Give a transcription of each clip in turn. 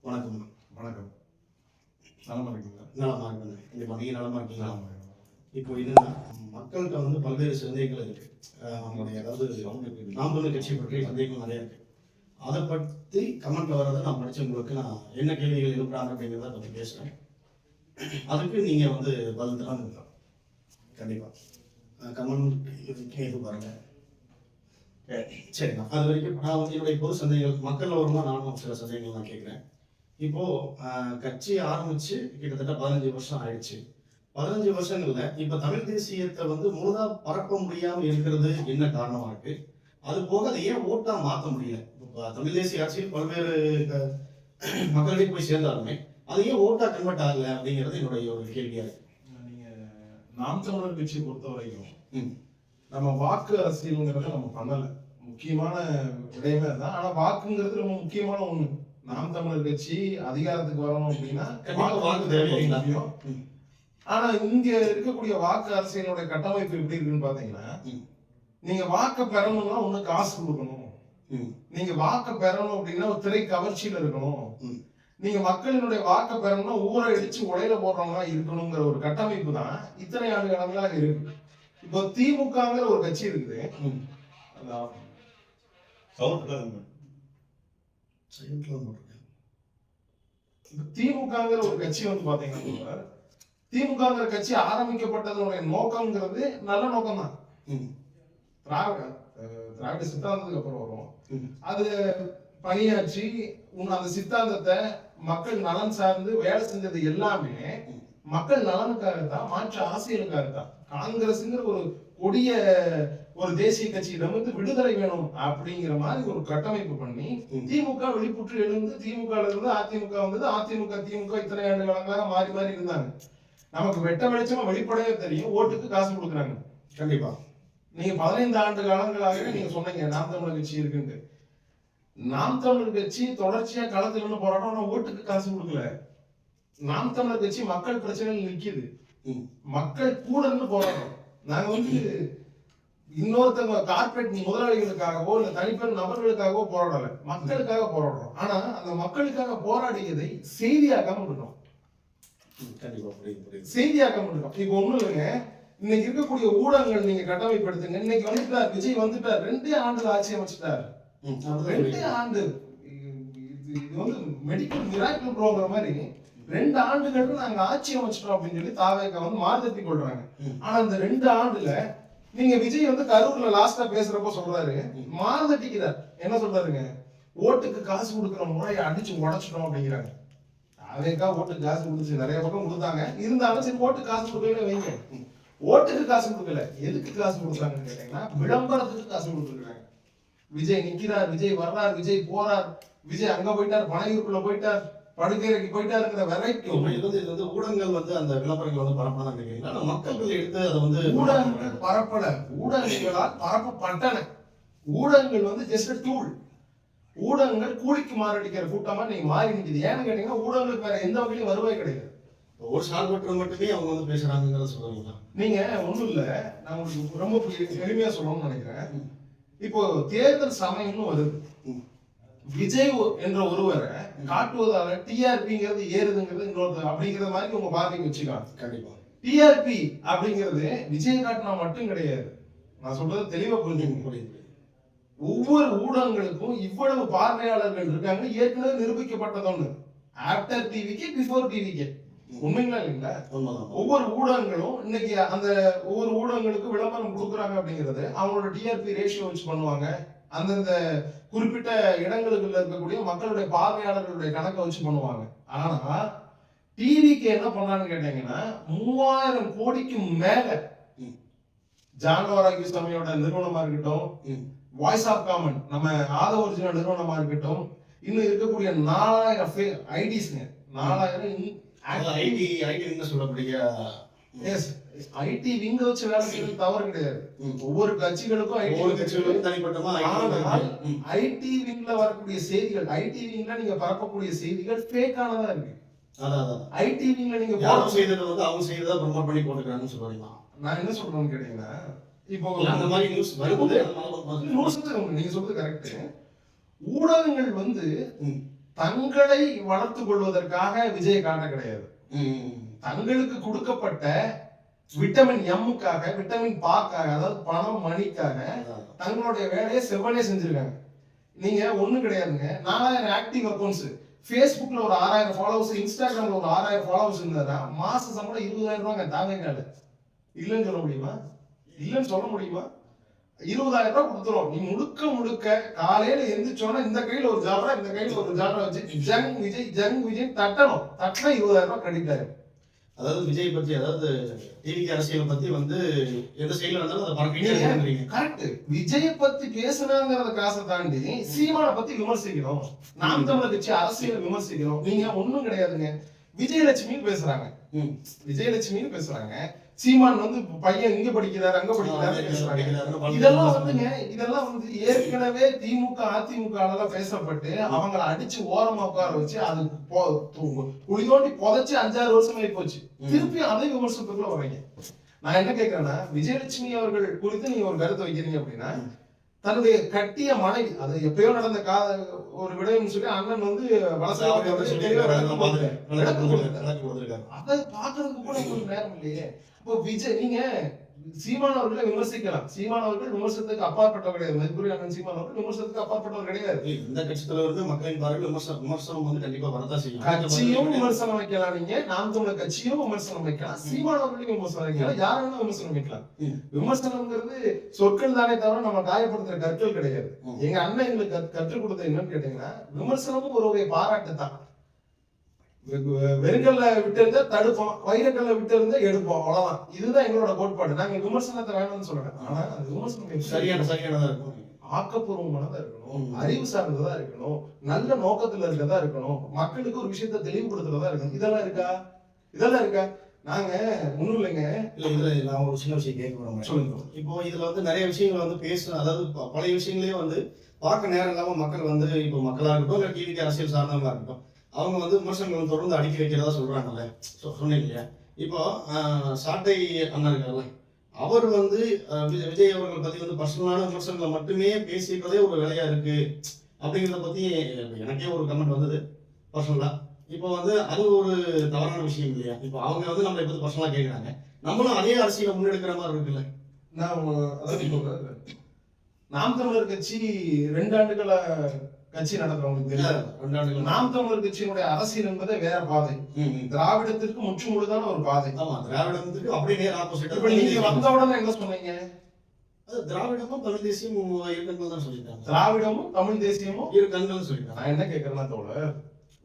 வணக்கம். வணக்கம். நலமா இருக்கீங்களா? நலமா இருக்குங்க. கண்டிப்பா நீங்க நலமா இருக்கீங்களா? இப்போ என்னன்னா, மக்கள்கிட்ட வந்து பல்வேறு சந்தேகங்கள் இருக்கு. அவங்களுடைய அதாவது நாம் தமிழர் கட்சியை பற்றி சந்தேகங்கள் நிறைய இருக்கு. அதை பற்றி கமெண்ட்ல வர்றதை நான் படிச்சவங்களுக்கு நான் என்ன கேள்விகள் எழுப்புறாங்க அப்படிங்கிறத பற்றி பேசுறேன். அதுக்கு நீங்க வந்து பதில் தரலாம். கண்டிப்பா கமெண்ட் கேட்டு பாருங்க. சரிண்ணா. அது வரைக்கும் நான் வந்து என்னுடைய பொது சந்தேகங்கள் மக்கள் வருமா நானும் சில சந்தேகங்கள் நான் கேட்குறேன். இப்போ கட்சி ஆரம்பிச்சு கிட்டத்தட்ட 15 வருஷம் ஆயிடுச்சு. 15 வருஷங்கள்ல இப்ப தமிழ் தேசியத்தை வந்து முழுதா பரப்ப முடியாம இருக்கிறது என்ன காரணமா இருக்கு? அது போக அதை ஏன் ஓட்டா மாத்த முடியல? இப்போ தமிழ் தேசிய அரசியல் பல்வேறு மக்களிடையே போய் சேர்ந்தாலுமே அது ஏன் ஓட்டா கன்வெர்ட் ஆகல அப்படிங்கிறது என்னுடைய ஒரு கேள்வியா இருக்கு. நீங்க நாம் தமிழர் கட்சியை பொறுத்த வரைக்கும் நம்ம வாக்கு அரசியல்ங்கிறத நம்ம பண்ணல. முக்கியமான விடயமே தான். ஆனா வாக்குங்கிறது ரொம்ப முக்கியமான ஒண்ணு. நாம் தமிழர் கட்சி அதிகாரத்துக்கு வரணும் அப்படின்னா வாக்கு தேவை. ஆனா இங்க இருக்கக்கூடிய வாக்கு அரசியலோட கட்டமைப்பு எப்படி இருக்குன்னு பாத்தீங்கன்னா, நீங்க வாக்க பெறணும்னா ஒண்ணு காசு கொடுக்கணும். நீங்க வாக்க பெறணும் அப்படின்னா ஒரு திரை கவர்ச்சியில இருக்கணும். நீங்க மக்களினுடைய வாக்க பெறணும்னா ஊரை அடிச்சு உடையில போடுறவங்களா இருக்கணுங்கிற ஒரு கட்டமைப்பு தான் இத்தனை ஆண்டு காலங்களா இருக்கு. இப்போ திமுகங்கிற ஒரு கட்சி இருக்குது. திமுகங்கிற ஒரு கட்சி வந்து பாத்தீங்கன்னா, திமுகங்கிற கட்சி ஆரம்பிக்கப்பட்டதனுடைய நோக்கம்ங்கிறது நல்ல நோக்கம் தான். திராவிட சித்தாந்தத்துக்கு அப்புறம் வரும். அது பணியாற்றி அந்த சித்தாந்தத்தை மக்கள் நலன் சார்ந்து வேலை செஞ்சது எல்லாமே மக்கள் நலனுக்காகத்தான், மாற்று ஆசைகளுக்காகத்தான். காங்கிரஸ்ங்கிற ஒரு கொடிய ஒரு தேசிய கட்சியிடம் வந்து விடுதலை வேணும் அப்படிங்கிற மாதிரி ஒரு கட்டமைப்பு பண்ணி திமுக வெளிப்புற்று எழுந்து திமுக இருந்து அதிமுக வந்தது. அதிமுக திமுக இத்தனை ஆண்டு காலங்களாக மாறி மாறி இருந்தாங்க. நமக்கு வெட்ட வெளிச்சமா வெளிப்படையே தெரியும், ஓட்டுக்கு காசு கொடுக்குறாங்க. கண்டிப்பா நீங்க 15 ஆண்டு காலங்களாகவே நீங்க சொன்னீங்க நாம் தமிழர் கட்சி இருக்குன்னு. நாம் தமிழர் கட்சி தொடர்ச்சியா களத்துல இருந்து போராட்டம், ஆனா ஓட்டுக்கு காசு கொடுக்கல. நாம் தமிழர் கட்சி மக்கள் பிரச்சனைகள் நிக்குது, மக்கள் கூட இருந்து போராட்டம். நாங்க வந்து இன்னொருத்தவங்க கார்பரேட் முதலாளிகளுக்காகவோ இல்ல தனிப்பெரும் நபர்களுக்காகவோ போராடல, மக்களுக்காக போராடுறோம். ஆனா அந்த மக்களுக்காக போராடியதை செய்தியாக்காம விட்டுட்டோம். செய்தியாக்காம விட்டுட்டோம். இப்ப ஒண்ணும் இல்லைங்க, இன்னைக்கு இருக்கக்கூடிய ஊடகங்கள் நீங்க கட்டமைப்படுத்துங்க. இன்னைக்கு வந்துட்டார் விஜய், வந்துட்டார் 2 ஆண்டு ஆட்சி அமைச்சிட்டாரு. 2 ஆண்டு இது வந்து மெடிக்கல் மிராக்கிள் ப்ரோங்கிற மாதிரி 2 ஆண்டுகள் நாங்க ஆட்சி அமைச்சிட்டோம் அப்படின்னு சொல்லி தாவேக வந்து மாறுதட்டி கொள்றாங்க. ஆனா இந்த 2 ஆண்டுல நீங்க விஜய் வந்து கரூர்ல லாஸ்டா பேசுறப்ப சொல்றாரு, மாறுதட்டிக்கிறார். என்ன சொல்றாருங்க, ஓட்டுக்கு காசு கொடுக்குற முறையை அடிச்சு உடைச்சிட்டோம் அப்படிங்கிறாங்க. தாவேகா ஓட்டுக்கு காசு கொடுத்துச்சு, நிறைய பக்கம் கொடுத்தாங்க. இருந்தாலும் சரி ஓட்டுக்கு காசு கொடுக்கல வைங்க. ஓட்டுக்கு காசு கொடுக்கல, எதுக்கு காசு கொடுத்தாங்கன்னு கேட்டீங்கன்னா விளம்பரத்துக்கு காசு கொடுத்துருக்காங்க. விஜய் நிக்கிறார், விஜய் வர்றார், விஜய் போறார், விஜய் அங்க போயிட்டார், பனையூருக்குள்ள போயிட்டார், படுக்கைக்கு போயிட்டாருங்கிற வெரைட்டி. இது வந்து ஊடகங்கள் வந்து அந்த விளம்பரங்கள் வந்து பரப்பலாம் நினைக்கிறீங்களா? மக்கள் எடுத்து அதை வந்து ஊடகங்கள் பரப்பல, ஊடகங்களால் பரப்பப்பட்டன. ஊடகங்கள் வந்து ஜஸ்ட் டூல். ஊடகங்கள் கூலிக்கு மாரடிக்கிற கூட்டமா நீங்க மாறி நிக்குது. ஏன்னு கேட்டீங்கன்னா ஊடகங்களுக்கு வேற எந்த வகையிலும் வருவாய் கிடையாது. ஒரு சார்பற்ற மட்டுமே அவங்க வந்து பேசுறாங்கிறத சொல்றீங்களா? நீங்க ஒண்ணும் இல்ல, நான் உங்களுக்கு ரொம்ப எளிமையா சொல்லணும்னு நினைக்கிறேன். இப்போ தேர்தல் சமயம்னு வருது. விஜய் என்ற ஒருவரை காட்டுவதால டிஆர்பிங்கிறது ஏறுதுங்கிறது இன்னொரு அப்படிங்கிற மாதிரி உங்க பார்வைக்கு வச்சுக்கலாம். கண்டிப்பா டிஆர்பி அப்படிங்கிறது விஜய் காட்டினா மட்டும் கிடையாது. நான் சொல்றது தெளிவா புரிஞ்சுக்க. ஒவ்வொரு ஊடகங்களுக்கும் இவ்வளவு பார்வையாளர்கள் இருக்காங்க, ஏற்கனவே நிரூபிக்கப்பட்டது ஒண்ணு. ஆஃப்டர் டிவிக்கு பிஃபோர் டிவிக்கு. உண்மைங்களா இல்லைங்களா? ஒவ்வொரு ஊடகங்களும் இன்னைக்கு அந்த ஒவ்வொரு ஊடகங்களுக்கு விளம்பரம் கொடுக்குறாங்க அப்படிங்கிறது அவங்களோட டிஆர்பி ரேஷியோ வச்சு பண்ணுவாங்க. அந்தந்த குறிப்பிட்ட இடங்களுக்கு இருக்கக்கூடிய மக்களுடைய பார்வையாளர்களுடைய கணக்கை வச்சு பண்ணுவாங்க. ஆனா டிவிக்கு என்ன பண்ணான்னு கேட்டீங்கன்னா 3000 கோடிக்கு மேல ஜான்வாராகி சாமியோட நிறுவனமா இருக்கட்டும், வாய்ஸ் ஆஃப் காமன் நம்ம ஆத ஒரிஜினல் நிறுவனமா இருக்கட்டும், இன்னும் இருக்கக்கூடிய 4000 ஐடிஸ்ங்க, 4000 ஐடி சொல்லக்கூடிய ஐடி விங்க வச்சு வேலை செய்யறது தவறு கிடையாது. ஒவ்வொரு கட்சிகளுக்கும் ஐடி விங்ல வரக்கூடிய செய்திகள், ஐடி விங்ல நீங்க பரப்பக்கூடிய செய்திகள் ஃபேக்கானதா இருக்கு. ஐடி விங்ல நீங்க செய்தது வந்து அவங்க செய்ததா ப்ரோமோட் பண்ணி போட்டுக்கிறாங்கன்னு சொல்றீங்க. நான் என்ன சொல்றேன்னு கேட்டீங்கன்னா, இப்போ அந்த மாதிரி நியூஸ் வரும்போது நீங்க சொல்றது கரெக்ட். ஊடகங்கள் வந்து தங்களை வளர்த்துக் கொள்வதற்காக விஜயை காட்ட கிடையாது. தங்களுக்கு கொடுக்கப்பட்ட விட்டமின் எம்முக்காக, விட்டமின் பாக்காக, அதாவது பணம் மணிக்காக தங்களுடைய வேலையை செவ்வனே செஞ்சிருக்காங்க. நீங்க ஒண்ணும் கிடையாதுங்க. 4000 ஆக்டிவ் அக்கௌண்ட்ஸ், ஃபேஸ்புக்ல ஒரு 6000 ஃபாலோவர்ஸ், இன்ஸ்டாகிராம்ல ஒரு 6000 ஃபாலோவர்ஸ் இருந்தா மாச சம்பளம் 20,000 ரூபாங்க. தாங்க இல்லைன்னு சொல்ல முடியுமா? இல்லைன்னு சொல்ல முடியுமா? 20,000 ரூபாய் கொடுத்துரும். நீ முழுக்க காலையில எந்திரிச்சோன்னா இந்த கையில ஒரு ஜாலரா, இந்த கையில ஒரு ஜாலரா வச்சு ஜங் விஜய் தட்டணும். தட்டினா 20,000 ரூபாய் கிரெடிட் ஆயிரும். அதாவது விஜய் பத்தி, அதாவது டிவி அரசியலை பத்தி வந்து எந்த செயல் நடந்தாலும் அதை பரப்பிட்டே. கரெக்ட். விஜய பத்தி பேசுனாங்கிறத காசை தாண்டி சீமானை பத்தி விமர்சிக்கணும், நாம் தமிழர் கட்சி அரசியலை விமர்சிக்கணும். நீங்க ஒண்ணும் கிடையாதுங்க. விஜயலட்சுமின்னு பேசுறாங்க, விஜயலட்சுமின்னு பேசுறாங்க. சீமான் வந்து பையன் இங்க படிக்கிறாரு அங்க படிக்கிறாரு பேசுறாங்க. இதெல்லாம் வந்து ஏற்கனவே திமுக அதிமுக பேசப்பட்டு அவங்கள அடிச்சு ஓரமா உட்கார வச்சு அது குழி தோண்டி புதைச்சு 5-6 வருஷம் ஆகி போச்சு. திருப்பி அதை விமர்சனத்துக்குள்ள வரீங்க. நான் என்ன கேட்கிறேன்னா, விஜயலட்சுமி அவர்கள் குறித்து நீங்க ஒரு கருத்தை வைக்கிறீங்க அப்படின்னா, தன்னுடைய கட்டிய மனைவி, அது எப்பயோ நடந்த ஒரு விடயம் சொல்லி அண்ணன் வந்து அதை பாக்குறதுக்கு கூட உங்களுக்கு நேரம் இல்லையே. இப்போ விஜய், நீங்க சீமான் அவர்களை விமர்சிக்கலாம். சீமான் அவர்கள் விமர்சனத்துக்கு அப்பாற்பட்டவர் கிடையாது. மதிப்புரிய அண்ணன் சீமான் அவர்கள் விமர்சனத்துக்கு அப்பாற்பட்டவர் கிடையாது. இந்த கட்சி தலைவருக்கு மக்களின் பார்வையில் விமர்சனம் வந்து கண்டிப்பா வரதான் செய்யும். கட்சியும் விமர்சனம் வைக்கலாம், நீங்க நாம் தமிழர் கட்சியும் விமர்சனம் வைக்கலாம், சீமான் அவர்களையும் விமர்சனம் வைக்கலாம், யாரும் விமர்சனம் வைக்கலாம். விமர்சனம்ங்கிறது சொற்கள் தானே தவிர நம்ம காயப்படுத்துற கற்கள் கிடையாது. எங்க அண்ணன் எங்களுக்கு கற்றுக் கொடுத்த என்னன்னு கேட்டீங்கன்னா, விமர்சனமும் ஒரு வகை பாராட்டு தான். வெறுங்கல்ல விட்டு இருந்தா தடுப்போம், வைரக்கல்ல விட்டு இருந்தா எடுப்போம், அவ்வளவுதான். இதுதான் எங்களோட கோட்பாடு. நாங்க விமர்சனத்தை வேணும்னு சொல்றேன். ஆனா அது விமர்சனம் சரியானதா இருக்கும், ஆக்கப்பூர்வமானதா இருக்கணும், அறிவு சார்ந்ததா இருக்கணும், நல்ல நோக்கத்துல இருக்கதா இருக்கணும், மக்களுக்கு ஒரு விஷயத்த தெளிவுபடுத்துறதா இருக்கணும். இதெல்லாம் இருக்கா? நாங்க ஒண்ணும் இல்லைங்க. இதுல நான் ஒரு சின்ன விஷயம் கேட்க விரும்புறேன். சொல்லுங்க. இப்போ இதுல வந்து நிறைய விஷயங்கள் வந்து பேசணும், அதாவது பழைய விஷயங்களே வந்து பார்க்க நேரம் இல்லாம மக்கள் வந்து, இப்போ மக்களா இருக்கட்டும் இல்ல டிவி அரசியல் சார்ந்தவங்களா இருக்கட்டும், அவங்க வந்து விமர்சனங்கள் தொடர்ந்து அடிக்க வைக்கிறதா சொல்றாங்கல்ல, சொன்னீங்க இல்லையா? இப்போ சாட்டை அண்ணா இருக்கார்ல, அவர் வந்து விஜய் அவர்கள் பத்தி வந்து பர்சனலான விமர்சனங்களை மட்டுமே பேசிக்கிறதே ஒரு வேலையா இருக்கு அப்படிங்கிறத பத்தி எனக்கே ஒரு கமெண்ட் வந்தது பர்சனலா. இப்போ வந்து அது ஒரு தவறான விஷயம் இல்லையா? இப்போ அவங்க வந்து நம்மளை பத்தி பர்சனலா கேட்கறாங்க, நம்மளும் அதே அரசியலை முன்னெடுக்கிற மாதிரி இருக்குல்ல. நாம் தமிழர் கட்சி 2 ஆண்டுகள கட்சி நடத்துறவங்களுக்கு தெரியல. நாம் தமிழர் கட்சியினுடைய அரசியல் என்பதே வேற பாதை. திராவிடத்திற்கு முற்றுமுழுதான ஒரு பாதை. ஆமா, திராவிடத்துக்கு அப்படியே நேர் ஆப்போசிட். இப்ப நீங்க வந்த உடனே என்ன சொன்னீங்க? திராவிடமும் தமிழ் தேசியமும் இருக்கணும் தான் சொல்லிட்டாங்க. திராவிடமும் தமிழ் தேசியமும் இருக்கணும்னு சொல்லிட்டாங்க. நான் என்ன கேட்கறேன்னா தோழர்,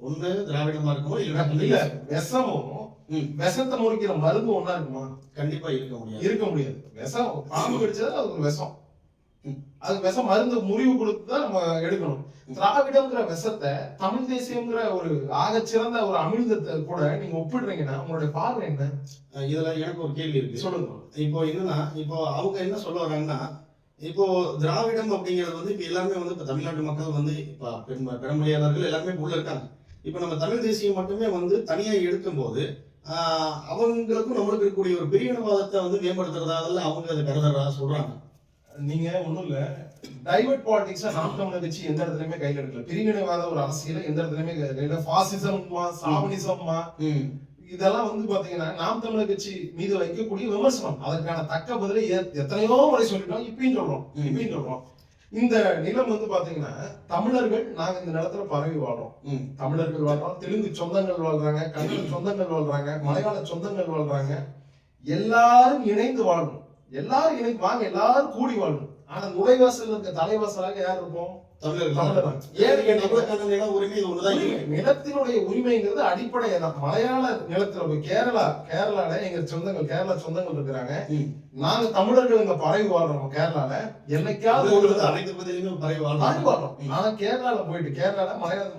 ஒண்ணு திராவிடமா இருக்கணும், இல்ல விஷமும் விஷத்தை முறிக்கிற மருந்து ஒண்ணா இருக்குமா? கண்டிப்பா இருக்க முடியாது. விஷம் பாம்பு கடிச்சது அது ஒரு விஷம், அது விஷம் மருந்து முறிவு கொடுத்துதான் நம்ம எடுக்கணும். திராவிடம்ங்கிற விஷத்தை தமிழ் தேசியம்ங்கிற ஒரு ஆகச்சிறந்த ஒரு அமிழ்தத்தை கூட நீங்க ஒப்பிடுறீங்கன்னா உங்களுடைய பார்வை என்ன? இதுல எனக்கு ஒரு கேள்வி இருக்கு, சொல்லுங்க. இப்போ என்னன்னா, இப்போ அவங்க என்ன சொல்ல வர்றாங்கன்னா, இப்போ திராவிடம் அப்படிங்கிறது வந்து இப்ப எல்லாருமே வந்து இப்ப தமிழ்நாட்டு மக்கள் வந்து இப்ப பெருமொழியாளர்கள் எல்லாருமே உள்ள இருக்காங்க. இப்ப நம்ம தமிழ் தேசியம் மட்டுமே வந்து தனியா எடுக்கும் போது அவங்களுக்கும் நம்மளுக்கு இருக்கக்கூடிய ஒரு பிரிவினவாதத்தை வந்து மேம்படுத்துறதால அவங்க அதை கருதுறதா சொல்றாங்க. நீங்க ஒண்ணும் இல்ல, டைவர்ட் பாலிடிக்ஸ் நாம் தமிழர் கட்சி எந்த இடத்துலயுமே கையில் எடுக்கல. பிரிவினைவாத ஒரு அரசியல எந்த இடத்துலயுமே பாசிசம்மா சாவனிசம்மா இதெல்லாம் வந்து பாத்தீங்கன்னா நாம் தமிழர் கட்சி மீது வைக்கக்கூடிய விமர்சனம், அதற்கான தக்க பதிலை எத்தனையோ முறை சொல்லிட்டோம், இப்பயும் சொல்றோம். இந்த நிலம் வந்து பாத்தீங்கன்னா தமிழர்கள் நாங்க இந்த நிலத்துல பரவி வாழ்றோம். தமிழர்கள் வாழ்றோம், தெலுங்கு சொந்தங்கள் வாழ்றாங்க, கன்னட சொந்தங்கள் வாழ்றாங்க, மலையாள சொந்தங்கள் வாழ்றாங்க. எல்லாரும் இணைந்து வாழணும், எல்லாரும் இணைந்து வாங்க, எல்லாரும் கூடி வாழணும். ஆனா நுழைவாசல் இருக்க தலைவாசலாக யார் இருப்போம்? நிலத்தினுடைய உரிமைங்கிறது அடிப்படை தான். மலையாள நிலத்துல போய் கேரளால எங்க சொந்தங்கள், கேரளா சொந்தங்கள் இருக்கிறாங்க. நாங்க தமிழர்கள் இங்க பரவி வாழ்றோம். கேரளால என்னைக்காவது பரவி வாழ்றோம். ஆனா கேரளால போயிட்டு, கேரளால மலையாள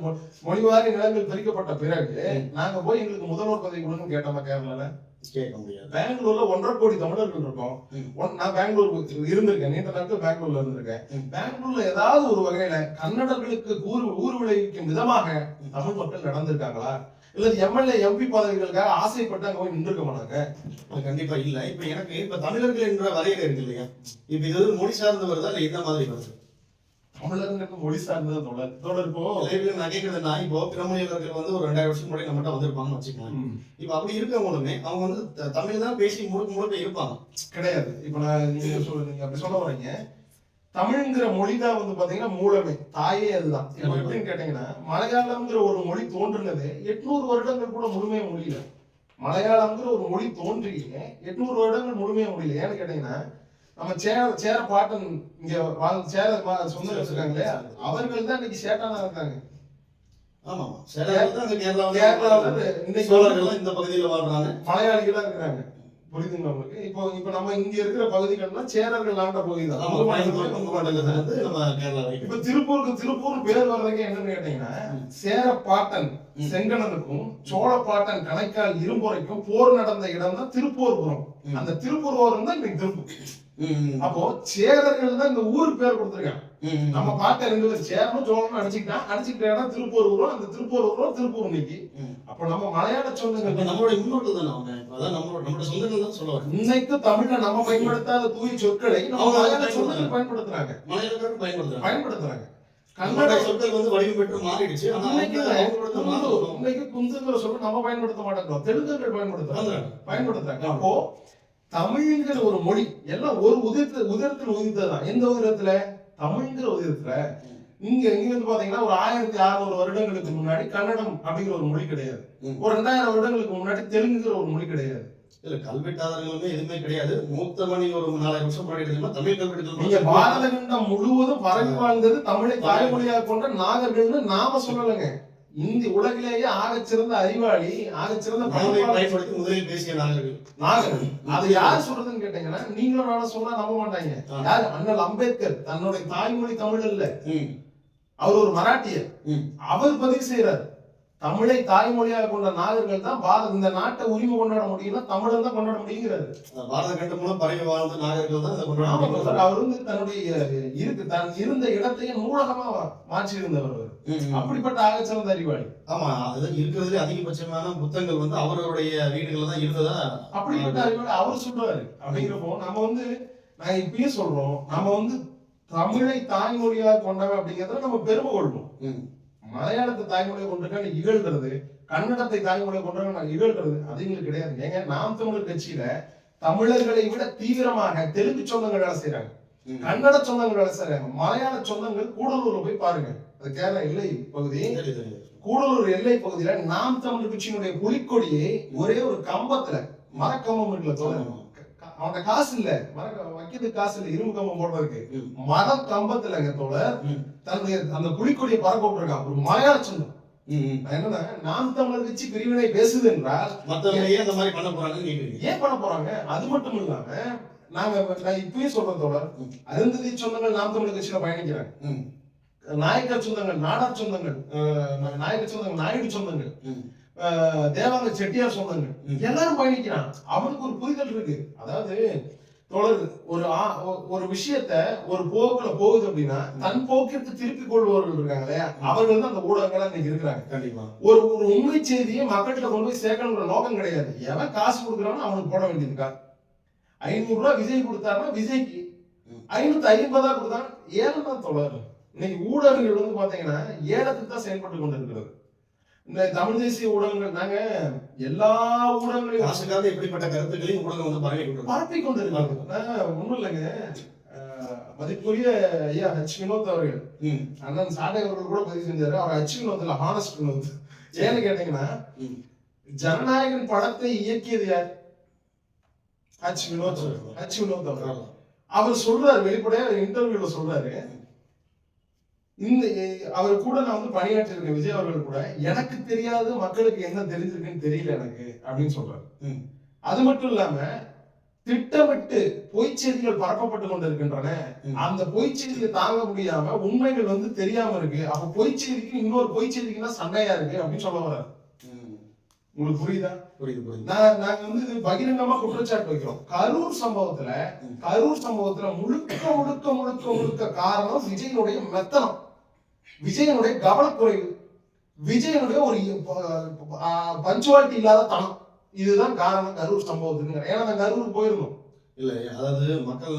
மொழிவாரி நிலங்கள் பிரிக்கப்பட்ட பிறகு நாங்க போய் எங்களுக்கு முதல்வர் பதவி கொடுன்னு கேட்டோமா? கேரளால கேட்க முடியாது. பெங்களூர்ல 1.5 கோடி தமிழர்கள் இருக்கும். நான் பெங்களூர் இருந்திருக்கேன், நீண்ட நாட்கள் பெங்களூர்ல இருந்திருக்கேன். பெங்களூர்ல ஏதாவது ஒரு வகையில கன்னடர்களுக்கு ஊர் விளைவிக்கும் விதமாக தமிழ் மக்கள் நடந்திருக்காங்களா? இல்ல எம்எல்ஏ எம்பி பதவிகளுக்காக ஆசைப்பட்டு அங்க போய் நின்றுக்க மாட்டாங்க? கண்டிப்பா இல்ல. இப்ப எனக்கு இப்ப தமிழர்கள் என்ற வரையறை இருக்கு இல்லையா, இப்ப இது மொழி சார்ந்து வருதா இல்ல எந்த மாதிரி வருது? தமிழர்கள் மொழி சார்ந்தது தொடர் இப்போ நான் கேட்கறதுன்னா இப்போ பிறமொழியாளர்கள் வந்து ஒரு 2000 வருஷம் முன்னாடி நம்மகிட்ட வந்திருப்பாங்கன்னு வச்சுக்கலாம். இப்போ அப்படி இருக்கவங்களுமே அவங்க வந்து தமிழ் தான் பேசி முழுக்க இருப்பாங்க கிடையாது. இப்போ நீங்க அப்படி சொல்ல வரீங்க. தமிழ்ங்கிற மொழி தான் வந்து பாத்தீங்கன்னா மூலமே, தாயே அதுதான். இப்போ எப்படின்னு கேட்டீங்கன்னா, மலையாளம்ங்கிற ஒரு மொழி தோன்றுனது 800 வருடங்கள் கூட முழுமையா முடியல. மலையாளம்ங்கிற ஒரு மொழி தோன்றியே 800 வருடங்கள் முழுமையா முடியல. ஏன்னு கேட்டீங்கன்னா, நம்ம சேர பாட்டன் இங்க சேர சொந்த வச்சிருக்காங்க இல்லையா, அவர்கள் தான் இன்னைக்கு சேட்டானா இருக்காங்க. ஆமா, கேரளாவில் இந்த பகுதியில் வாழ்றாங்க, மலையாளிகளா இருக்கிறாங்க. புரியுதுங்களா உங்களுக்கு? இப்போ நம்ம இங்க இருக்கிற பகுதிகள்னா சேரர்கள் ஆண்ட பகுதி தான். இப்ப திருப்பூர் பேர் வர்றதுக்கு என்னன்னு கேட்டீங்கன்னா, சேர பாட்டன் செங்கணனுக்கும் சோழ பாட்டன் கணைக்கால் இரும்புரைக்கும் போர் நடந்த இடம் தான் திருப்பூர்புரம். அந்த திருப்பூர் தான் இன்னைக்கு திருப்பூர். அப்போ சேரர்கள் தான் இந்த ஊருக்கு பேர் கொடுத்துருக்காங்க. நம்ம பாட்ட 2 பேர் சேரனும் சோழனும் அடிச்சுக்கிட்ட இடம் திருப்பூர். அந்த திருப்பூர் இன்னைக்கு. அப்ப நம்ம மலையாள சொந்தங்கள் நம்மளுடைய முன்னோர்கள் தானே அவங்க. அதான் நம்மளோட சொந்தங்கள் தான் சொல்லுவாங்க. இன்னைக்கு தமிழ்ல நம்ம பயன்படுத்தாத தூய சொற்களை நம்ம மலையாள சொந்தங்கள் பயன்படுத்துறாங்க. மலையாளர்கள் பயன்படுத்துறாங்க. கன்னட சொற்கள் வந்து வடிவம் பெற்று மாறிடுச்சு. இன்னைக்கு குந்துங்கிற சொல்ல நம்ம பயன்படுத்த மாட்டோம், தெலுங்கர்கள் பயன்படுத்துறாங்க. அப்போ தமிழ்ங்கிற ஒரு மொழி எல்லாம் ஒரு உதிரத்தில் உதித்ததுதான். எந்த உதிரத்துல? தமிழ்ங்கிற உதிரத்துல. இங்க வந்து பாத்தீங்கன்னா ஒரு 1600 வருடங்களுக்கு முன்னாடி கன்னடம் அப்படிங்கிற ஒரு மொழி கிடையாது. ஒரு 2000 வருடங்களுக்கு முன்னாடி தெலுங்குங்கிற ஒரு மொழி கிடையாது. இல்ல கல்வெட்டாதாரங்களுமே எதுவுமே கிடையாது. மூத்தமணி ஒரு 4000 வருஷம் முன்னாடி எடுத்தீங்கன்னா தமிழ் கல்வெட்டு. நீங்க பாரத கண்டம் முழுவதும் பரவி வாழ்ந்தது தமிழை தாய்மொழியாக கொண்ட நாகர்கள்னு நாம சொல்லலைங்க. இந்தி உலகிலேயே ஆகச்சிறந்த அறிவாளி, ஆகச்சிறந்த பயன்படுத்தி முதலில் பேசிய நாகர்கள். அது யார் சொல்றதுன்னு கேட்டீங்கன்னா, நீங்களும் நானும் சொன்னா நம்ப மாட்டாங்க. யாரு? அண்ணல் அம்பேத்கர். தன்னுடைய தாய்மொழி தமிழ் இல்ல, அவர் ஒரு மராட்டியர். அவர் பதிவு செய்யறாரு, தமிழை தாய்மொழியாக கொண்ட நாகர்கள் தான் இந்த நாட்டை உரிமை கொண்டாட முடியும்னா தமிழன் தான் கொண்டாட முடியுங்கிறாரு. பாரத கண்டம் மூலம் பரவி வாழ்ந்த நாகர்கள் தான் அவர் வந்து தன்னுடைய தான் இருந்த இடத்தையும் நூலகமா மாற்றி இருந்தவர். அப்படிப்பட்ட ஆகச்சிறந்த அறிவாளி. ஆமா, அது இருக்கிறதுல அதிகபட்சமான புத்தகங்கள் வந்து அவருடைய வீடுகள்ல தான் இருந்ததா. அப்படிப்பட்ட அறிவாளி அவர் சொல்றாரு. அப்படிங்கிறப்போ நம்ம வந்து நாங்க இப்பயும் சொல்றோம், நம்ம வந்து தமிழை தாய்மொழியாக கொண்டவன் அப்படிங்கிறத நம்ம பெருமை கொள்வோம். மலையாளத்தை தாய்மொழியை கொண்டிருக்கான்னு இகழ்கிறது, கன்னடத்தை தாய்மொழியை கொண்டிருக்கான்னு இகழ்கிறது அது எங்களுக்கு கிடையாது. ஏங்க, நாம் தமிழர் கட்சியில தமிழர்களை விட தீவிரமாக தெலுங்கு சொந்தங்கள் வேலை செய்யறாங்க, கன்னட சொந்தங்கள் வேலை செய்யறாங்க. மலையாள சொந்தங்கள் கூடலூர்ல போய் பாருங்க, அது கேரளா எல்லை பகுதி. கூடலூர் எல்லை பகுதியில நாம் தமிழர் கட்சியினுடைய புலிக்கொடியை ஒரே ஒரு கம்பத்துல, மரக்கம்பம் இருக்குல்ல, அவன் காசு இல்ல, வைக்கிறதுக்கு காசு இல்ல, இரும்பு கம்பம் போடுறதுக்கு மர கம்பத்துலங்க தோழர் தன்னுடைய அந்த புலிக்கொடியை பறக்க விட்டுருக்கான். ஒரு மலையாள சொந்தம். என்னன்னா, நாம் தமிழர் கட்சி பிரிவினை பேசுது என்றால் அந்த மாதிரி பண்ண போறாங்க. ஏன் பண்ண போறாங்க? அது மட்டும் இல்லாம நான் இப்பயும் சொல்றேன் தோழர், அருந்ததி சொந்தங்கள் நாம் தமிழர் கட்சியில பயணிக்கிறாங்க. நாயக்கர் சொந்தங்கள், நாடார் சொந்தங்கள், நாயக்கர் சொந்தங்கள், நாயுடு சொந்தங்கள், தேவாங்க செட்டியார் சொந்தங்கள் எல்லாரும் பயணிக்கிறான். அவனுக்கு ஒரு புரிதல் இருக்கு. அதாவது தொடர் ஒரு விஷயத்த ஒரு போக்குல போகுது அப்படின்னா தன் போக்கிற்கு திருப்பிக் கொள்பவர்கள் இருக்காங்க இல்லையா, அவர்கள் தான் அந்த ஊடகங்களா இன்னைக்கு இருக்கிறாங்க. கண்டிப்பா ஒரு உண்மை செய்தியை மக்கள்கிட்ட கொண்டு போய் சேர்க்கணுங்கிற நோக்கம் கிடையாது. எவன் காசு கொடுக்குறானோ அவனுக்கு போட வேண்டியதுக்கா. 500 ரூபாய் விஜய் கொடுத்தாருன்னா விஜய்க்கு 550 கொடுத்தாங்க. ஏலம் தான் தொடர். இன்னைக்கு ஊடகங்கள் வந்து பாத்தீங்கன்னா ஏலத்துக்கு தான் செயல்பட்டு கொண்டு இருக்கிறது. இந்த தமிழ் தேசிய ஊடகங்கள், நாங்க எல்லா ஊடகங்களையும் காசுக்காக எப்படிப்பட்ட கருத்துக்களையும் ஊடகம் வந்து பரப்பி கொண்டு இருக்காங்க. ஒண்ணும் இல்லைங்க, மதிப்புரிய ஐயா ஹச் வினோத் அவர்கள், அண்ணன் சாட்டை அவர்கள் கூட பதிவு செஞ்சாரு. அவர் ஹச் வினோத் இல்ல, ஹானஸ்ட் வினோத். ஏன்னு கேட்டீங்கன்னா, ஜனநாயகன் படத்தை இயக்கியது யார்? ஹச் வினோத் அவர்கள். அவர் சொல்றாரு, வெளிப்படையா இன்டர்வியூல சொல்றாரு, அவர் கூட நான் வந்து பணியாற்றி இருக்கேன் விஜய் அவர்கள் கூட, எனக்கு தெரியாது மக்களுக்கு என்ன தெரிஞ்சிருக்குன்னு தெரியல எனக்கு அப்படின்னு சொல்றாரு. அது மட்டும் இல்லாம திட்டமிட்டு பொய் செய்திகள் பரப்பப்பட்டு கொண்டு இருக்கின்றன, அந்த பொய் செய்தியை தாங்க முடியாம உண்மைகள் வந்து தெரியாம இருக்கு, அப்ப பொய் செய்திக்கு இன்னொரு பொய் செய்திக்குன்னா சண்டையா இருக்கு அப்படின்னு சொல்ல வர்றாரு. உங்களுக்கு புரியுதா? நாங்க வந்து இது பகிரங்கமா குற்றச்சாட்டு வைக்கிறோம். கரூர் சம்பவத்துல முழுக்க முழுக்க முழுக்க முழுக்க காரணம் விஜயனுடைய மெத்தனம், விஜயனுடைய கவனக்குறைவு, விஜயனுடைய ஒரு பஞ்சுவாலிட்டி இல்லாத தனம். இதுதான் காரணம் கரூர் சம்பவத்துக்கு. ஏன்னா நாங்க கரூர் போயிருந்தோம். இல்ல, அதாவது மக்கள்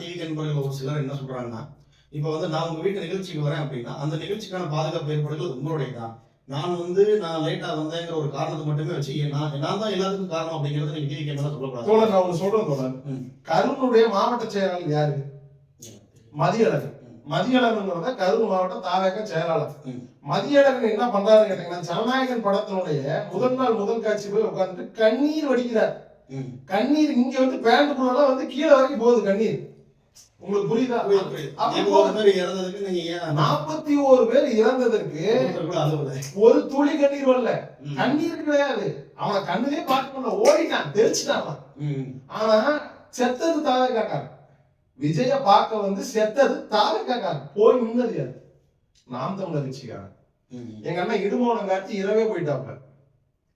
டிவி நண்பர்கள் ஒரு சிலர் என்ன சொல்றாங்கன்னா, இப்போ வந்து நான் உங்க வீட்டு நிகழ்ச்சிக்கு வரேன் அப்படின்னா அந்த நிகழ்ச்சிக்கான பாதுகாப்பு ஏற்பாடுகள் உங்களுடைய தான். நான் லேட்டா வந்தேங்கிற ஒரு காரணத்தை மட்டுமே வச்சு நான் தான் எல்லாத்துக்கும் காரணம் அப்படிங்கறத நீங்க டிவி கேமரா சொல்லக்கூடாது. தோழர் நான் ஒண்ணு சொல்றேன் தோழர். கரூருடைய மாவட்ட செயலாளர் யாரு? மதியழகன். மதியழகன்ங்கிறத கரூர் மாவட்ட தாவேக செயலாளர். மதியழகன் என்ன பண்றாரு கேட்டீங்கன்னா, ஜனநாயகன் படத்தினுடைய முதல் நாள் முதல் காட்சி போய் உட்கார்ந்துட்டு கண்ணீர் வடிக்கிறார். கண்ணீர் இங்க வந்து பேண்டுக்குள்ள வந்து கீழே வரைக்கும் போகுது கண்ணீர். உங்களுக்கு புரியுதா? 41 பேர் இறந்ததற்கு ஒரு துளி கண்ணீர் வரல. கண்ணீர் கிடையாது. அவன் கண்ணிலே பார்க்க முடியல, ஓடிட்டான், தெரிச்சுட்டான். ஆனா செத்தது தாவே காக்காரு. விஜய பார்க்க வந்து செத்தது தாவே காக்காரு. போய் நின்னது யாரு? நாம் தமிழர் கட்சிக்காரன். எங்க அண்ணன் இடுமோனம் காட்சி இரவே போயிட்டாப்ல.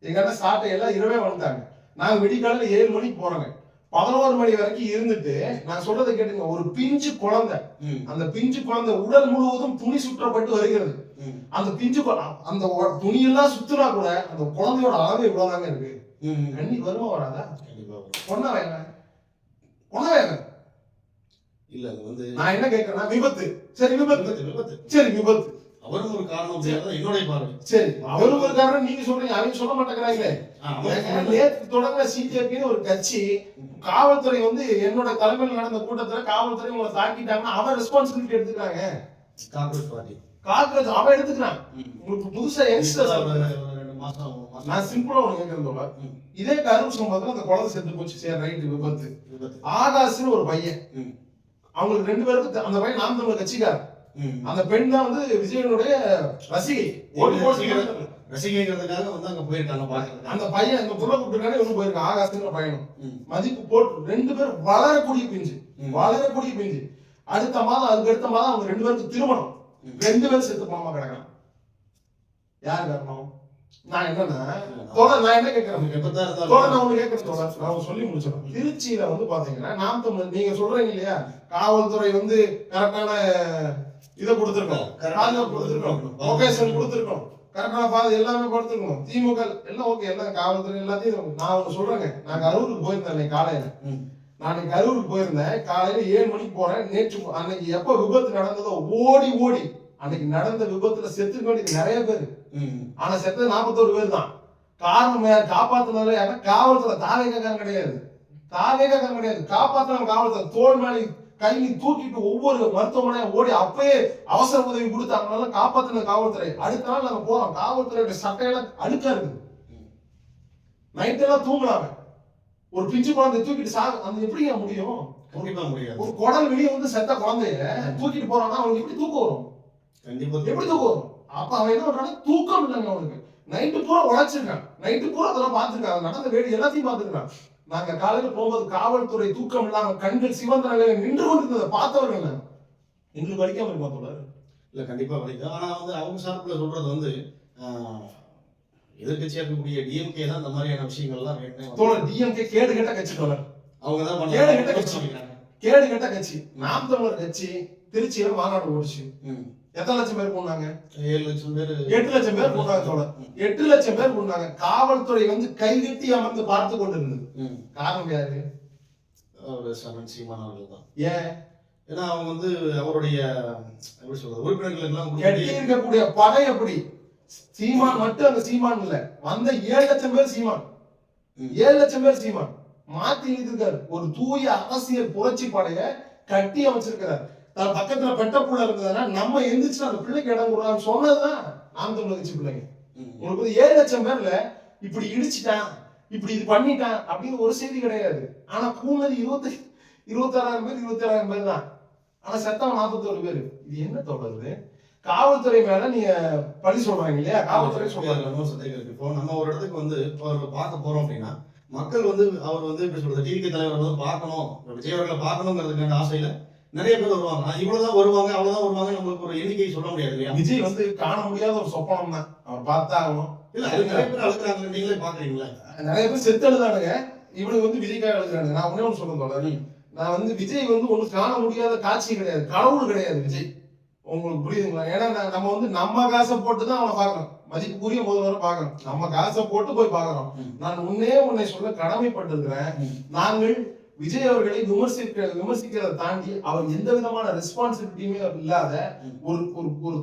எங்க அண்ணன் சாட்டை எல்லாம் இரவே வந்துட்டாங்க. நாங்க விடிக்காலையில 7 மணிக்கு போறோங்க. 11 மணி வரைக்கும் இருந்துட்டு நான் சொல்றதை கேட்டுங்க. ஒரு பிஞ்சு குழந்தை, அந்த பிஞ்சு குழந்தை உடல் முழுவதும் துணி சுற்றப்பட்டு வருகிறது. அந்த பிஞ்சு அந்த துணியெல்லாம் சுத்துனா கூட அந்த குழந்தையோட அளவு இவ்வளவுதாங்க இருக்கு. கண்ணி வருமா வராதா? பொண்ணா வேங்க பொண்ணா வேங்க இல்ல வந்து நான் என்ன கேட்கிறேன்னா, விபத்து. சரி விபத்து, சரி விபத்து அவரும் ஒரு காரணம் என்னுடைய பார்வை. சரி அவரும் ஒரு காரணம் நீங்க சொல்றீங்க, அவங்க சொல்ல மாட்டேங்கிறாங்களே. நேற்று தொடங்கின சிஜேபின்னு ஒரு கட்சி, காவல்துறை வந்து என்னோட தலைமையில் நடந்த கூட்டத்துல காவல்துறை உங்களை தாக்கிட்டாங்கன்னா அவன் ரெஸ்பான்சிபிலிட்டி எடுத்துக்கிறாங்க. காங்கிரஸ் பார்ட்டி காங்கிரஸ் அவன் எடுத்துக்கிறான். உங்களுக்கு புதுசா யங்ஸ்டர்ஸ் நான் சிம்பிளா ஒண்ணு கேட்கறதோட, இதே கரூர் சம்பவத்துல அந்த குழந்தை செத்து போச்சு. சரி ரைட், விபத்து. ஆகாஷ்னு ஒரு பையன், அவங்களுக்கு 2 பேருக்கு அந்த பையன் நாம் தமிழர் கட்சிக்காரர். அந்த பெண் தான் வந்து விஜயனுடைய ரசிகை. ரசிகைங்கிறதுக்காக வந்து அங்க போயிருக்காங்க பாக்குறது. அந்த பையன் அந்த புள்ள கூப்பிட்டுருக்கானே இவனும் போயிருக்கான். ஆகாஷ்ங்கிற பையனும் மதிப்பு போட்டு 2 பேரும் வளரக்கூடிய பிஞ்சு. அடுத்த மாதம் அதுக்கு அடுத்த மாதம் அவங்க 2 பேருக்கு திருமணம். 2 பேரும் செத்து போனமா கிடக்கலாம். யாரு காரணம்? நான் என்னன்னா நான் என்ன கேட்கிறேன், நான் ஒண்ணு கேட்கறேன், நான் சொல்லி முடிச்சிடறேன். திருச்சியில வந்து பாத்தீங்கன்னா நாம் தமிழர் நீங்க சொல்றீங்க இல்லையா, காவல்துறை வந்து கரெக்டான இதை கொடுத்துருக்கோம், பாதுகாப்பு கொடுத்துருக்கோம், லொகேஷன் கொடுத்துருக்கோம், கரெக்டான பாதை எல்லாமே கொடுத்துருக்கோம். திமுக எல்லாம் ஓகே, எல்லாம் காவல்துறை எல்லாத்தையும். நான் ஒண்ணு சொல்றேங்க, நான் கரூருக்கு போயிருந்தேன் காலையில. நான் கரூருக்கு போயிருந்தேன் காலையில 7 மணிக்கு போறேன். நேற்று அன்னைக்கு எப்ப விபத்து நடந்ததோ ஓடி அன்னைக்கு நடந்த விபத்துல செத்துக்க வேண்டியது நிறைய பேர். ஆனா செத்தது 41 பேர் தான். காரணம் யார்? காப்பாத்தினால யாருன்னா காவல்துறை. தாவேகாரன் கிடையாது. காப்பாத்தின காவல்துறை தோல் மேலே கை தூக்கிட்டு ஒவ்வொரு மருத்துவமனையா ஓடி அப்பயே அவசர உதவி கொடுத்தாங்கனால காப்பாத்தின காவல்துறை. அடுத்த நாள் நாங்க போறோம், காவல்துறையோட சட்டையெல்லாம் அழுக்கா இருக்குது. நைட் எல்லாம் தூங்கலாம ஒரு பிஞ்சு குழந்தை தூக்கிட்டு அந்த எப்படிங்க முடியும்? கண்டிப்பா முடியாது. ஒரு குடல் வெளியே வந்து செத்த குழந்தைய தூக்கிட்டு போறான்னா அவனுக்கு எப்படி தூக்கம் வரும்? எப்படி தூக்கம் வரும்? அப்ப அவன் என்ன பண்றான்? தூக்கம் இல்லைங்க அவனுக்கு. நைட்டு பூரா உழைச்சிருக்கான், நைட்டு பூரா அதெல்லாம் பார்த்துருக்கான், நடந்த வேடி எல்லாத்தையும் பார்த்துருக்கான். நாங்க காலையில போகும்போது காவல்துறை தூக்கம் இல்லாம கண்கள் சிவந்த நிலையில நின்று கொண்டிருந்ததை பார்த்தவர்கள் எங்களுக்கு வலிக்காம இருப்பா தோழர். இல்ல கண்டிப்பா வலிக்கும். ஆனா வந்து அவங்க சார்பில் சொல்றது வந்து எதிர்கட்சியா இருக்கக்கூடிய டிஎம்கே தான் இந்த மாதிரியான விஷயங்கள்லாம் தோழர். டிஎம்கே கேடு கெட்ட கட்சி தோழர். அவங்க தான் கேடு கெட்ட கட்சி. நாம் தமிழர் கட்சி திருச்சியில மாநாடு ஓடிச்சு. எத்தனை லட்சம் பேர் போனாங்க? 7 லட்சம் பேர் 8 லட்சம் பேர் போனாங்க தோழர். 8 லட்சம் பேர் போனாங்க. காவல்துறை வந்து கைகட்டி அமர்ந்து பார்த்து கொண்டிருந்தது. காரணம் யாரு? சீமான் அவர்கள் தான். ஏன்? ஏன்னா அவங்க வந்து அவருடைய எப்படி சொல்றது, உறுப்பினர்கள் எல்லாம் இருக்கக்கூடிய பகை எப்படி? சீமான் மட்டும் அங்க சீமான் இல்ல, வந்த 7 லட்சம் பேர் சீமான். 7 லட்சம் பேர் சீமான் மாத்தி இருக்காரு. ஒரு தூய அரசியல் புரட்சி படைய கட்டி அமைச்சிருக்கிறார். தன் பக்கத்துல பெட்டப்புள்ள இருந்ததுன்னா நம்ம எந்திரிச்சு அந்த பிள்ளைக்கு இடம் கொடுக்கலாம்னு சொன்னதுதான் நாம் தமிழர் கட்சி பிள்ளைங்க. உங்களுக்கு 7 லட்சம் பேர்ல இப்படி இடிச்சுட்டான், இப்படி இது பண்ணிட்டான் அப்படின்னு ஒரு செய்தி கிடையாது. ஆனா கூனது 26,000 பேர் 27,000 பேர் தான். ஆனா செத்தவன் 41 பேர். இது என்ன தொடருது? காவல்துறை மேல நீங்க பழி சொல்றாங்க இல்லையா? காவல்துறை சொல்றாங்க. இப்போ நம்ம ஒரு இடத்துக்கு வந்து பார்க்க போறோம் அப்படின்னா மக்கள் வந்து அவர் வந்து எப்படி சொல்றது, டிவி தலைவர் வந்து பார்க்கணும், விஜய் அவர்களை பார்க்கணுங்கிறதுக்கான ஆசையில நிறைய பேர் வருவாங்க. இவ்வளவுதான் வருவாங்க, அவ்வளவுதான் வருவாங்க, நம்மளுக்கு ஒரு எண்ணிக்கை சொல்ல முடியாது இல்லையா? விஜய் வந்து காண முடியாத ஒரு சொப்பனம் தான், அவர் பார்த்தாகணும். இல்ல நிறைய பேர் அழுக்குறாங்க, நீங்களே பாக்குறீங்களா? நிறைய பேர் செத்து எழுதானுங்க, இவனுக்கு வந்து விஜய்க்காக எழுதுறாங்க. நான் ஒண்ணு சொல்ல நான் வந்து விஜய் வந்து ஒண்ணு காண முடியாத காட்சி கிடையாது, கடவுள் கிடையாது விஜய். உங்களுக்கு புரியுதுங்களா? ஏன்னா நம்ம வந்து நம்ம காசை போட்டுதான் அவனை பாக்குறோம், மதிப்புக்குரிய முதல்வரை பாக்குறோம், நம்ம காசை போட்டு போய் பாக்குறோம். நான் உன்னை சொல்ல கடமைப்பட்டிருக்கிறேன். நாங்கள் விஜய் அவர்களை விமர்சிக்கிறத தாண்டி அவர் எந்த விதமான ரெஸ்பான்சிபிலிட்டியுமே இல்லாத ஒரு ஒரு ஒரு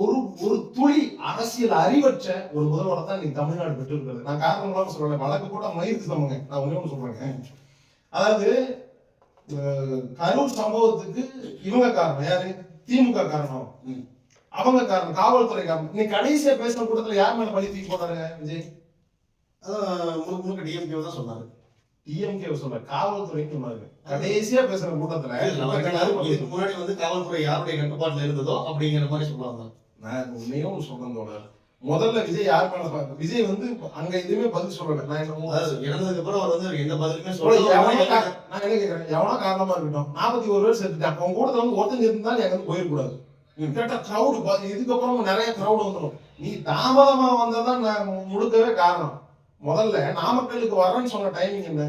ஒரு ஒரு துளி அரசியல் அறிவற்ற ஒரு முதல்வரை தான் இன்னைக்கு தமிழ்நாடு பெற்றிருக்கிறது. நான் காரணம் சொல்றேன், வழக்கு கூட மயிருக்கு சமங்க. நான் ஒண்ணு சொல்றேங்க, அதாவது கரூர் சம்பவத்துக்கு இவங்க காரணம் யாரு? திமுக காரணம், அவங்க காரணம், காவல்துறை காரணம். இன்னைக்கு கடைசியா பேசின கூட்டத்துல யார் மேல பழி தூக்கி போட்டாருங்க விஜய்? முழுக்க டிஎம்கே தான் சொன்னாரு. டிஎம்கே சொல்ல காவல்துறைன்னு சொன்னாரு கடைசியா பேசுற கூட்டத்துல. முன்னாடி வந்து காவல்துறை யாருடைய கட்டுப்பாட்டுல இருந்ததோ அப்படிங்கிற மாதிரி சொல்லுவாங்க. நான் உண்மையும் சொல்றேன், முதல்ல விஜய் யார் மேல விஜய் வந்து அங்க எதுவுமே பதில் சொல்லல. நான் இறந்ததுக்கு அப்புறம் அவர் வந்து எந்த பதிலுமே நான் என்ன கேட்கறேன், எவனா காரணமா இருக்கட்டும், 41 பேர் செத்துட்டான், அவங்க கூட வந்து ஒருத்தன் செத்துதான் எங்க வந்து போயிடக்கூடாது. கேட்டா கிரௌடு, இதுக்கப்புறம் நிறைய கிரௌடு வந்துடும். நீ தாமதமா வந்ததான் நான் முழுக்கவே காரணம். முதல்ல நாமக்கலுக்கு வரேன்னு சொன்ன டைமிங் என்ன,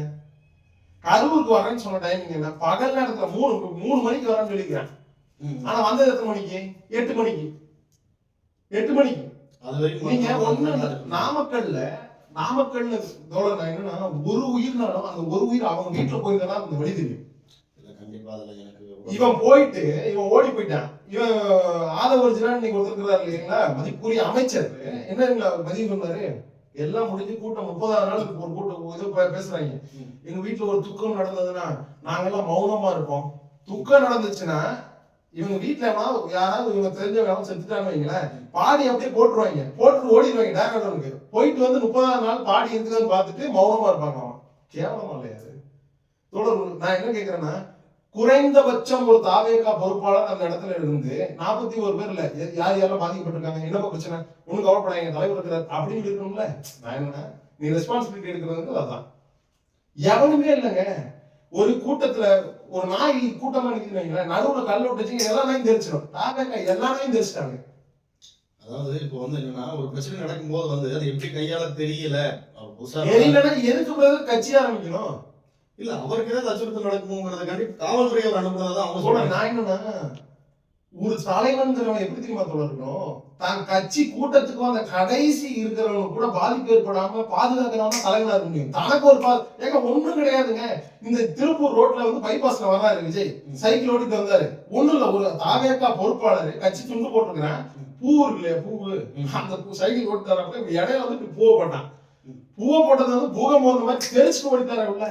கரூருக்கு வரேன்னு சொன்ன டைமிங் என்ன? பகல் நேரத்துல 3 மணிக்கு வரேன்னு சொல்லிக்கிறேன். ஆனா வந்தது எத்தனை மணிக்கு? 8 மணிக்கு. 8 மணிக்கு நீங்க ஒண்ணு நாமக்கல்ல என்னன்னா ஒரு உயிர்னாலும் அந்த ஒரு உயிர் அவங்க வீட்டுல போயிருந்தா அந்த வழி தெரியும். இவன் போயிட்டு இவன் ஓடி போயிட்டான். இவன் ஆதவர்ஜினா இன்னைக்கு ஒருத்தர் இல்லைங்களா, மதிப்புக்குரிய அமைச்சர் என்ன பதிவு சொன்னாரு, எல்லாம் முடிஞ்சு கூட்டம் 30ஆவது நாளுக்கு ஒரு கூட்டம் இது பேசுறாங்க. எங்க வீட்டுல ஒரு துக்கம் நடந்ததுன்னா நாங்கெல்லாம் மௌனமா இருப்போம். துக்கம் நடந்துச்சுன்னா இவங்க வீட்டுல யாராவது இவங்க தெரிஞ்சவங்க செத்துட்டான்னு வைங்களேன், பாடி அப்படியே போட்டுட்டு ஓடிடுவாங்க டேரக்டருக்கு. போயிட்டு வந்து 30ஆவது நாள் பாடி இருக்குதுன்னு பார்த்துட்டு மௌனமா இருப்பாங்க. அவன் கேவலமா இல்லையா அது? தொடர் நான் என்ன கேட்கிறேன்னா, குறைந்தபட்சம் ஒரு தாவேகா பொறுப்பாளர் அந்த இடத்துல இருந்து 41 பேர்ல யார் யாரெல்லாம் பாதிக்கப்பட்டிருக்காங்க, என்ன பிரச்சனை, ஒண்ணு கவலைப்படாங்க, தலைவர் இருக்கிறார் அப்படின்னு இருக்கணும்ல. நான் என்ன, நீ ரெஸ்பான்சிபிலிட்டி எடுக்கிறது அதான். எவனுமே இல்லைங்க. ஒரு கூட்டத்துல ஒரு நாய் கூட்டமா நிக்கிறீங்களா, நடுவுல கல்ல விட்டுச்சு, எல்லா நாயும் தெரிச்சிடும். தாவேகா எல்லா நாயும் தெரிச்சிட்டாங்க. அதாவது இப்போ வந்து என்னன்னா, ஒரு பிரச்சனை நடக்கும் போது வந்து அது எப்படி கையால தெரியல, எதுக்கு கட்சி ஆரம்பிக்கணும்? இல்ல அவருக்கு ஏதாவது அச்சுறுத்தல் நடக்குமோங்கிறதுக்காண்டி காவல்துறை அவர் அனுப்புனதான் அவங்க சொல்றாங்க. நான் என்னன்னா, ஒரு தலைவன்கிறவன் எப்படி தெரியுமா இருக்கணும், தான் கட்சி கூட்டத்துக்கு அந்த கடைசி இருக்கிறவங்க கூட பாதிப்பு ஏற்படாம பாதுகாக்கிறவங்க தலைவனா இருக்க முடியும். தனக்கு ஒரு ஏங்க ஒண்ணும் கிடையாதுங்க. இந்த திருப்பூர் ரோட்ல வந்து பைபாஸ்ல வர்றாரு விஜய், சைக்கிள் ஓட்டிட்டு வந்தாரு. ஒண்ணும் இல்ல, ஒரு தாவேகா பொறுப்பாளர் கட்சி துண்டு போட்டிருக்கிறேன், பூ இருக்கு இல்லையா, பூவு, அந்த சைக்கிள் ஓட்டு தரப்ப இடையில வந்து பூவை போட்டான். பூவை போட்டது வந்து பூகம்போது மாதிரி தெரிச்சுட்டு ஓடித்தார உள்ள.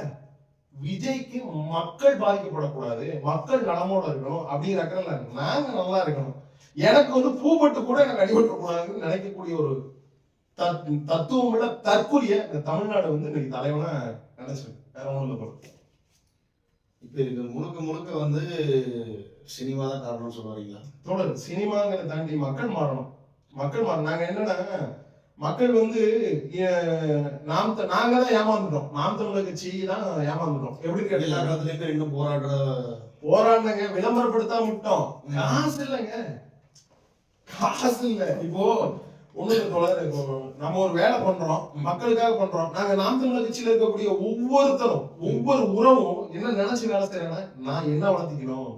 விஜய்க்கு மக்கள் பாதிக்கப்படக்கூடாது, மக்கள் நலமோட இருக்கணும் அப்படிங்கிற அக்கறை நாங்க நல்லா இருக்கணும். எனக்கு வந்து பூப்பட்டு கூட எனக்கு அடிபட்டு கூடாதுன்னு நினைக்கக்கூடிய ஒரு தத்துவம் உள்ள தற்கொலைய இந்த தமிழ்நாடு வந்து இன்னைக்கு தலைவனா நினைச்சிருக்கு. வேற ஒண்ணு இல்லை. இப்ப இதுக்கு முழுக்க வந்து சினிமா தான் காரணம் சொல்லுவாங்களா? தொடர் சினிமாங்கிறத தாண்டி மக்கள் மாறணும். நாங்க என்னன்னா, மக்கள் வந்து நாங்க தான் ஏமாந்துட்டோம். நாம் தமிழர் கட்சி தான் ஏமாந்துட்டோம். எப்படி கேட்டீங்க, இன்னும் போராடுங்க, விளம்பரப்படுத்தாம விட்டோம். காசு இல்லைங்க, காசு இல்ல. இப்போ நம்ம ஒரு வேலை பண்றோம், மக்களுக்காக பண்றோம். நாங்க நாம் தமிழர் கட்சியில இருக்கக்கூடிய ஒவ்வொருத்தரும் ஒவ்வொரு உறவும் என்ன நினைச்சு வேலை செய்யறேன்னா, நான் என்ன வளர்த்திக்கணும்,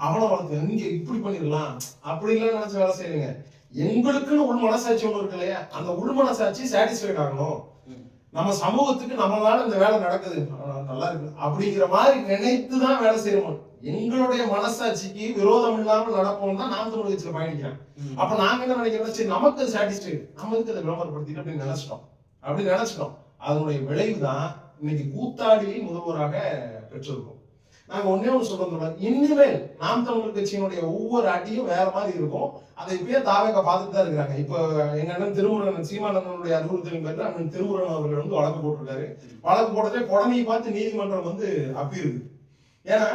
அவனை வளர்த்து நீங்க இப்படி பண்ணிடலாம் அப்படி எல்லாம் நினைச்சு வேலை செய்யுங்க. எங்களுக்குன்னு உள் மனசாட்சி ஒண்ணு இருக்கு இல்லையா, அந்த உள் மனசாட்சி சாட்டிஸ்ஃபைட் ஆகணும். நம்ம சமூகத்துக்கு நம்மளால இந்த வேலை நடக்குது, நல்லா இருக்கு அப்படிங்கிற மாதிரி நினைத்துதான் வேலை செய்யணும். எங்களுடைய மனசாட்சிக்கு விரோதம் இல்லாமல் நடப்போம் தான் நாம் தமிழ் கட்சியில பயணிக்கிறேன். அப்ப நாங்க என்ன நினைக்கிறோம், சரி நமக்கு சாட்டிஸ்ஃபைட், நம்மளுக்கு அதை விளம்பரப்படுத்திட்டு அப்படின்னு நினைச்சிட்டோம். அதனுடைய விளைவு தான் இன்னைக்கு கூத்தாடியை முதல்வராக பெற்றிருக்கோம். நாங்க ஒன்னே ஒன்று சொல்றோம், இனிமேல் நாம் தமிழர் கட்சியினுடைய ஒவ்வொரு அடியும் வேற மாதிரி இருக்கும். அதை இப்பயே தாவேகா பார்த்துட்டு தான் இருக்கிறாங்க. இப்போ எங்க அண்ணன் திருமுருகன், சீமானந்தனுடைய அறிவுறுத்தலின் பேர்ல அண்ணன் திருமுருகன் அவர்கள் வந்து வழக்கு போட்டிருக்காரு. வழக்கு போட்டதே உடனே பார்த்து நீதிமன்றம் வந்து அப்பீருக்கு. ஏன்னா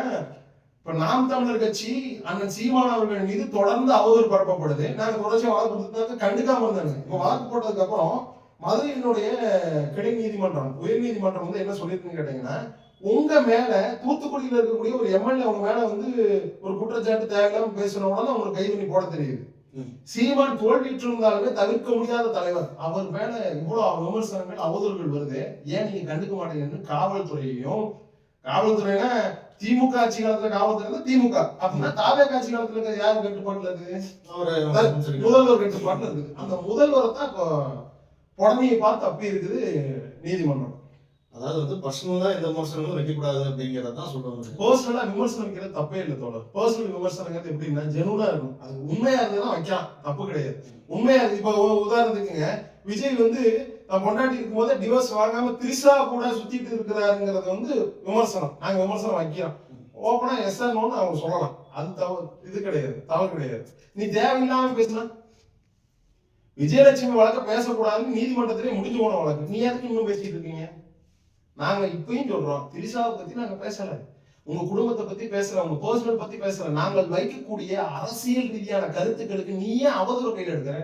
இப்ப நாம் தமிழர் கட்சி அண்ணன் சீமான் அவர்கள் மீது தொடர்ந்து அவதூறு பரப்பப்படுது. நாங்க தொடர்ச்சியா வழக்கு கொடுத்ததாக கண்டுக்காம இருந்தாங்க. இப்போ வழக்கு போட்டதுக்கு அப்புறம் மதுரையினுடைய கிளை நீதிமன்றம், உயர் நீதிமன்றம் வந்து என்ன சொல்லியிருக்குன்னு கேட்டீங்கன்னா, உங்க மேல தூத்துக்குடியில இருக்கக்கூடிய ஒரு எம்எல்ஏ உங்க மேல வந்து ஒரு குற்றச்சாட்டு தேவையில்லாம பேசணும்னா உங்களுக்கு கைது பண்ணி போட தெரியுது. சீமான் தோல்விட்டு இருந்தாலுமே தவிர்க்க முடியாத தலைவர், அவர் மேல இவ்வளவு விமர்சனங்கள் அவதூறுகள் வருது, ஏன் நீங்க கண்டுக்க மாட்டீங்கன்னு காவல்துறைனா திமுக ஆட்சி காலத்துல காவல்துறை திமுக அப்படின்னா தாவேகா ஆட்சி காலத்துல இருக்க யாரு கட்டுப்பாட்டுல இருக்கு? முதல்வர் கட்டுப்பாட்டுல இருக்குது. அந்த முதல்வரை தான் புடமையை பார்த்து அப்படி இருக்குது நீதிமன்றம். அதாவது வந்து பர்சனலா எந்த விமர்சனங்களும் வைக்கக்கூடாது அப்படிங்கிறத தான் சொல்லுவாங்க. பர்சனலா விமர்சனம் வைக்கிறது தப்பே இல்லை தோழர். பர்சனல் விமர்சனங்கிறது எப்படின்னா ஜெனுவனா இருக்கும். அது உண்மையா இருந்ததுன்னா வைக்கலாம், தப்பு கிடையாது. உண்மையா இப்போ உதாரணத்துக்குங்க, விஜய் வந்து நான் பொண்டாட்டி இருக்கும் போதே டிவோர்ஸ் வாங்காம திரிஷா கூட சுத்திட்டு இருக்கிறாருங்கிறது வந்து விமர்சனம். நாங்க விமர்சனம் வைக்கிறோம். ஓப்பனா எஸ் ஆர் நோன்னு அவங்க சொல்லலாம். அது தவறு, இது கிடையாது, தவறு கிடையாது. நீ தேவையில்லாம பேசினா விஜயலட்சுமி வழக்க பேசக்கூடாதுன்னு நீதிமன்றத்திலே முடிஞ்சு போன வழக்கு. நீ எதுக்கு இன்னும் பேசிட்டு இருக்கீங்க? நாங்க இப்பயும் சொல்றோம், திரிஷாவை பத்தி நாங்க பேசல, உங்க குடும்பத்தை பத்தி பேசல, உங்க பர்சனல் பத்தி பேசல. நாங்கள் வைக்கக்கூடிய அரசியல் ரீதியான கருத்துக்களுக்கு நீ ஏன் அவதூறு கையில் எடுக்கிற?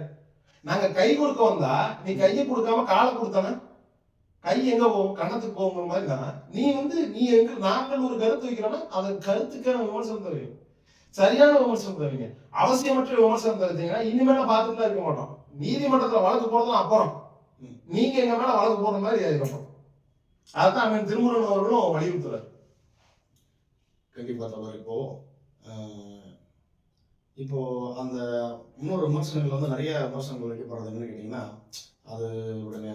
நாங்க கை கொடுக்க வந்தா நீ கையை கொடுக்காம காலை கொடுத்தானே கை எங்க போகும்? கன்னத்துக்கு போகுங்கிற மாதிரி தான். நீ எங்க நாங்கள் ஒரு கருத்து வைக்கிறோம்னா அந்த கருத்துக்கான விமர்சனம் தருவீங்க, சரியான விமர்சனம் தருவீங்க. அவசியமற்ற விமர்சனம் தருவீங்கன்னா இனிமேல பார்த்துட்டு தான் இருக்க மாட்டோம். நீதிமன்றத்துல வழக்கு போறதும் அப்புறம், நீங்க எங்க மேல வழக்கு போடுற மாதிரி இருக்கணும். அதான் அவன் திருமுருகன் அவர்களும் வலியுறுத்துறாரு. கண்டிப்பா தவறு. இப்போ அந்த இன்னொரு விமர்சனங்கள் வந்து நிறைய விமர்சனங்கள் வைக்கப்படுறது என்னன்னு கேட்டீங்கன்னா, அது உடனே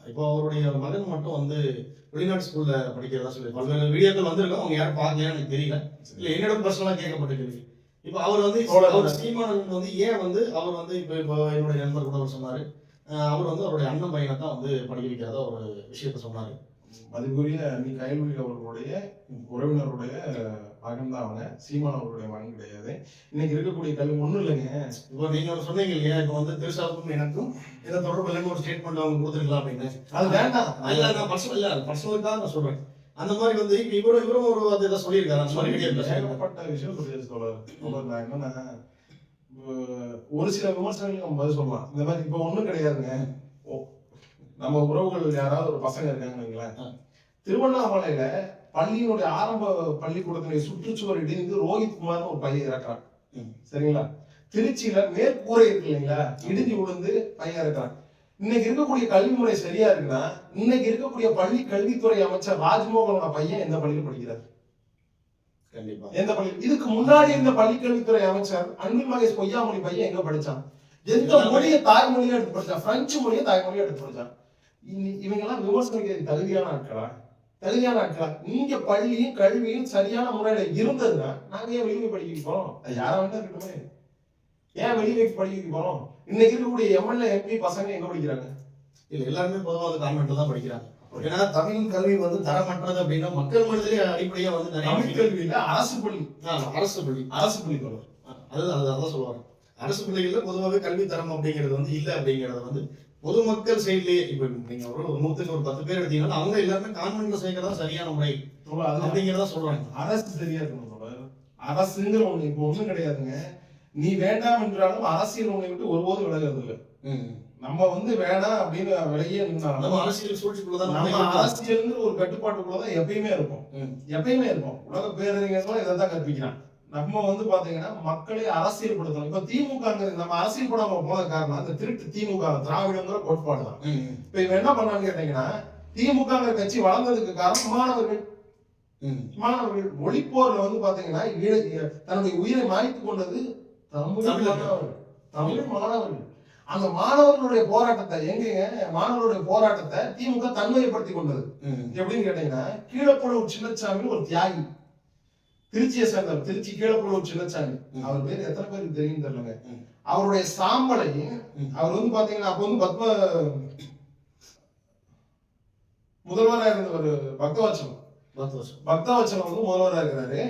இப்போ அவருடைய மகன் மட்டும் வந்து வெளிநாட்டு ஸ்கூல்ல படிக்கிறதா சொல்லி பல்வேறு வீடியோக்கள் வந்திருக்கோம். அவங்க யாரும் பார்க்கலையான்னு எனக்கு தெரியல. இல்லை என்னோட பர்சனலாக கேட்கப்பட்டிருக்கு. இப்போ அவர் வந்து சீமானன் வந்து ஏன் வந்து அவர் வந்து இப்போ என்னுடைய நண்பர் கூட அவர் சொன்னார், அவர் வந்து அவருடைய அண்ணன் பையனை தான் வந்து படிக்க வைக்கிறதா ஒரு விஷயத்த சொன்னார். மதிப்புரிய நீ கைல்வழி அவர்களுடைய உறவினருடைய மகன் தான் அவங்க, சீமான் அவர்களுடைய மகன் கிடையாது. இன்னைக்கு இருக்கக்கூடிய கல்வி ஒன்றும் இல்லைங்க. இப்போ நீங்க சொன்னீங்க இல்லையா, இப்போ வந்து திருஷாவுக்கும் எனக்கும் இதை தொடர்பு இல்லைன்னு ஒரு ஸ்டேட்மெண்ட் அவங்க கொடுத்துருக்கலாம் அப்படின்னு. அது வேண்டாம். இல்லை நான் பர்சனலுக்காக நான் சொல்றேன். அந்த மாதிரி வந்து இப்போ இவரும் ஒரு இதை சொல்லியிருக்காரு. அந்த மாதிரி கிடையாது, ஏகப்பட்ட விஷயம் சொல்லியாச்சு தோழர். நான் என்னன்னா ஒரு சில விமர்சனங்களுக்கு நம்ம பதில் சொல்லலாம். இந்த மாதிரி இப்போ ஒன்றும் கிடையாதுங்க. நம்ம உறவுகள் யாராவது ஒரு பசங்க இருக்காங்கன்னு வைங்களேன், திருவண்ணாமலையில பள்ளியினுடைய ஆரம்ப பள்ளிக்கூடத்தினுடைய சுற்றுச்சுவர் இடிந்து ரோஹித் குமார்னு ஒரு பையன் இறக்குறான். சரிங்களா? திருச்சியில மேற்கூரை இருக்கு இல்லைங்களா, இடிஞ்சு விழுந்து பையன் இறக்குறான். இன்னைக்கு இருக்கக்கூடிய கல்வி முறை சரியா இருக்குன்னா, இன்னைக்கு இருக்கக்கூடிய பள்ளி கல்வித்துறை அமைச்சர் ராஜ்மோகனோட பையன் எந்த பள்ளியில் படிக்கிறார்? கண்டிப்பா எந்த பள்ளி? இதுக்கு முன்னாடி இருந்த பள்ளி கல்வித்துறை அமைச்சர் அன்பில் மகேஷ் பொய்யாமொழி பையன் எங்க படிச்சான்? எந்த மொழியை தாய்மொழியா எடுத்து படிச்சான்? பிரெஞ்சு மொழியை தாய்மொழியா எடுத்து படிச்சான். இவங்கெல்லாம் விமர்சனிக்க தகுதியான ஆட்களா? தகுதியான ஆட்களா? இங்க பள்ளியும் கல்வியும் சரியான முறையில இருந்ததுன்னா நாங்க ஏன் வெளியே படிக்க போறோம்? அது யாரா வேணா இருக்கட்டுமே, ஏன் வெளியே படிக்க போறோம்? இன்னைக்கு இருக்கக்கூடிய எம்எல்ஏ எம்பி பசங்க எங்க படிக்கிறாங்க? இல்ல எல்லாருமே பொதுவாக கான்வென்ட்ல தான் படிக்கிறாங்க. ஏன்னா தமிழ் கல்வி வந்து தரமற்றது அப்படின்னா மக்கள் மனதிலே அடிப்படையா வந்து தமிழ் கல்வியில அரசு பள்ளி தொடரும். அதான் சொல்லுவாங்க. அரசு பள்ளிகள்ல பொதுவாகவே கல்வி தரம் அப்படிங்கிறது வந்து இல்லை அப்படிங்கறத வந்து பொதுமக்கள் சைட்லயே இப்ப நீங்க ஒரு 10 பேர் எடுத்தீங்கன்னா அவங்க எல்லாருமே கான்வென்ட்ல சேர்க்கறதா சரியான முறை அப்படிங்கிறதா சொல்றாங்க. அரசு சரியா இருக்கணும். அரசுங்கிற ஒண்ணு இப்போ ஒண்ணும் கிடையாதுங்க. நீ வேண்டாம் என்றாலும் அரசியல் உன்னை விட்டு ஒருபோதும் விலகிறது இல்லை. நம்ம வந்து வேணாம் அப்படின்னு விலகியே நின்றாலும் நம்ம அரசியல் சூழ்ச்சிக்குள்ளதான், நம்ம அரசியல்ங்கிற ஒரு கட்டுப்பாட்டுக்குள்ளதான் எப்பயுமே இருப்போம். உலக பேரறிஞர்களும் இதை தான் கற்பிக்கிறான். நம்ம வந்து பாத்தீங்கன்னா மக்களை அரசியல்படுத்தணும். இப்ப திமுக நம்ம அரசியல் படாம போன காரணம் அந்த திருட்டு திமுக திராவிடங்கிற கோட்பாடு தான். இப்ப இவன் என்ன பண்ணான்னு கேட்டீங்கன்னா, திமுக கட்சி வளர்ந்ததுக்கு காரணம் மாணவர்கள் மொழிப்போர்ல வந்து பாத்தீங்கன்னா தன்னுடைய உயிரை மாய்த்து கொண்டது தமிழ் மாணவர்கள். அந்த மாணவர்களுடைய போராட்டத்தை மாணவர்களுடைய போராட்டத்தை திமுக தன்மைப்படுத்தி கொண்டது. எப்படின்னு கேட்டீங்கன்னா, கீழப்பழுவூர் சின்னசாமி ஒரு தியாகி, திருச்சியை சேர்ந்தவர். திருச்சி கீழப்பழுவூர் சின்னசாமி, அவர் பேர் எத்தனை பேருக்கு தெரியும் தெரியலங்க. அவருடைய சாம்பலை அவர் வந்து பாத்தீங்கன்னா அப்ப வந்து முதல்வராக இருந்தவர் பக்தவச்சலம் வந்து முதல்வராக இருக்கிறாரு.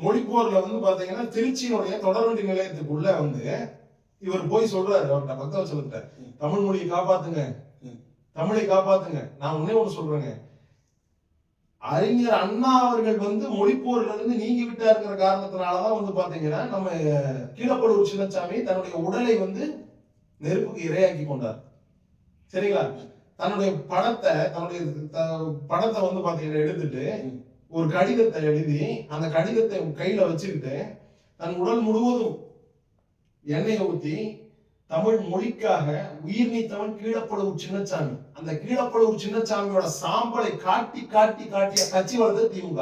மொழிப்போர்ல வந்து பாத்தீங்கன்னா திருச்சியினுடைய தொடர்வண்டி நிலையத்துக்குள்ள வந்து இவர் போய் சொல்றாரு அவர்கிட்ட, பக்தவச்சலத்தை, தமிழ் மொழியை காப்பாத்துங்க, தமிழை காப்பாத்துங்க. நான் ஒன்னே ஒண்ணு சொல்றேங்க, அறிஞர் அண்ணா அவர்கள் வந்து மொழிப்போர்ல இருந்து நீங்கி விட்டாருங்கிற காரணத்தினாலதான் வந்து பாத்தீங்கன்னா நம்ம கீழப்பழுவூர் சின்னசாமி தன்னுடைய உடலை வந்து நெருப்புக்கு இரையாக்கி கொண்டார். சரிங்களா? தன்னுடைய படத்தை வந்து பாத்தீங்கன்னா எடுத்துட்டு ஒரு கடிதத்தை எழுதி அந்த கடிதத்தை கையில வச்சுக்கிட்டு தன் உடல் முழுவதும் எண்ணெயை ஊத்தி தமிழ் மொழிக்காக உயிர் நீத்தவன் கீழப்பழுவூர் சின்னசாமி. அந்த கீழப்பழுவூர் சின்னசாமியோட சாம்பலை காட்டிய கட்சி வளர்ந்தது திமுக.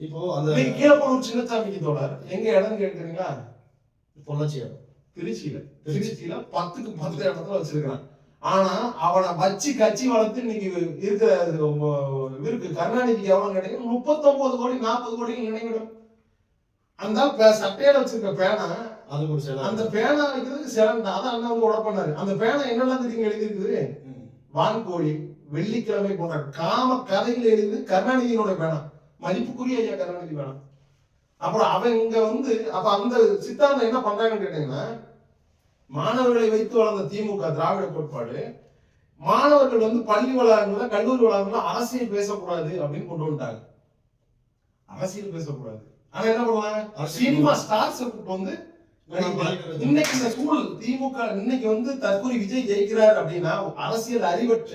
இப்போ அந்த கீழப்பழுவூர் சின்னசாமிக்கு தோழர் எங்க இடம் கேட்கிறீங்களா? பொள்ளாச்சி, திருச்சியில 10க்கு 10 இடத்துல வச்சிருக்கிறான். ஆனா அவனை வச்சு கட்சி வளர்த்து இன்னைக்கு இருக்கிற இருக்கு கருணாநிதிக்கு எவ்வளவு கிடைக்கும்? 39 கோடி 40 கோடி நினைவிடும். அந்த சட்டையில வச்சிருக்க பேனா, அதுக்கு ஒரு செலவு. அந்த பேனா வைக்கிறதுக்கு சிறந்த அதான் அண்ணன் வந்து உடப்பாரு. அந்த பேனா என்னெல்லாம் தெரியுங்க எழுதி இருக்குது? வான்கோழி, வெள்ளிக்கிழமை போன்ற காம கதைகள் எழுதி கருணாநிதியினோட பேனா, மதிப்புக்குரிய ஐயா கருணாநிதி பேனா. அப்புறம் அவன் இங்க வந்து அப்ப அந்த சித்தாந்தம் என்ன பண்றாங்கன்னு கேட்டீங்கன்னா, மாணவர்களை வைத்து வளர்ந்த திமுக திராவிட கோட்பாடு மாணவர்கள் வந்து பள்ளி வளாகங்கள்ல கல்லூரி வளாகங்கள்ல அரசியல் பேசக்கூடாது அப்படின்னு கொண்டு வந்துட்டாங்க. அரசியல் பேசக்கூடாது. ஆனா என்ன பண்ணுவாங்க? சினிமா ஸ்டார்ஸ் கூப்பிட்டு வந்து இன்னைக்கு இந்த ஸ்கூல் திமுக இன்னைக்கு வந்து தற்கொலை விஜய் ஜெயிக்கிறார் அப்படின்னா அரசியல் அறிவற்ற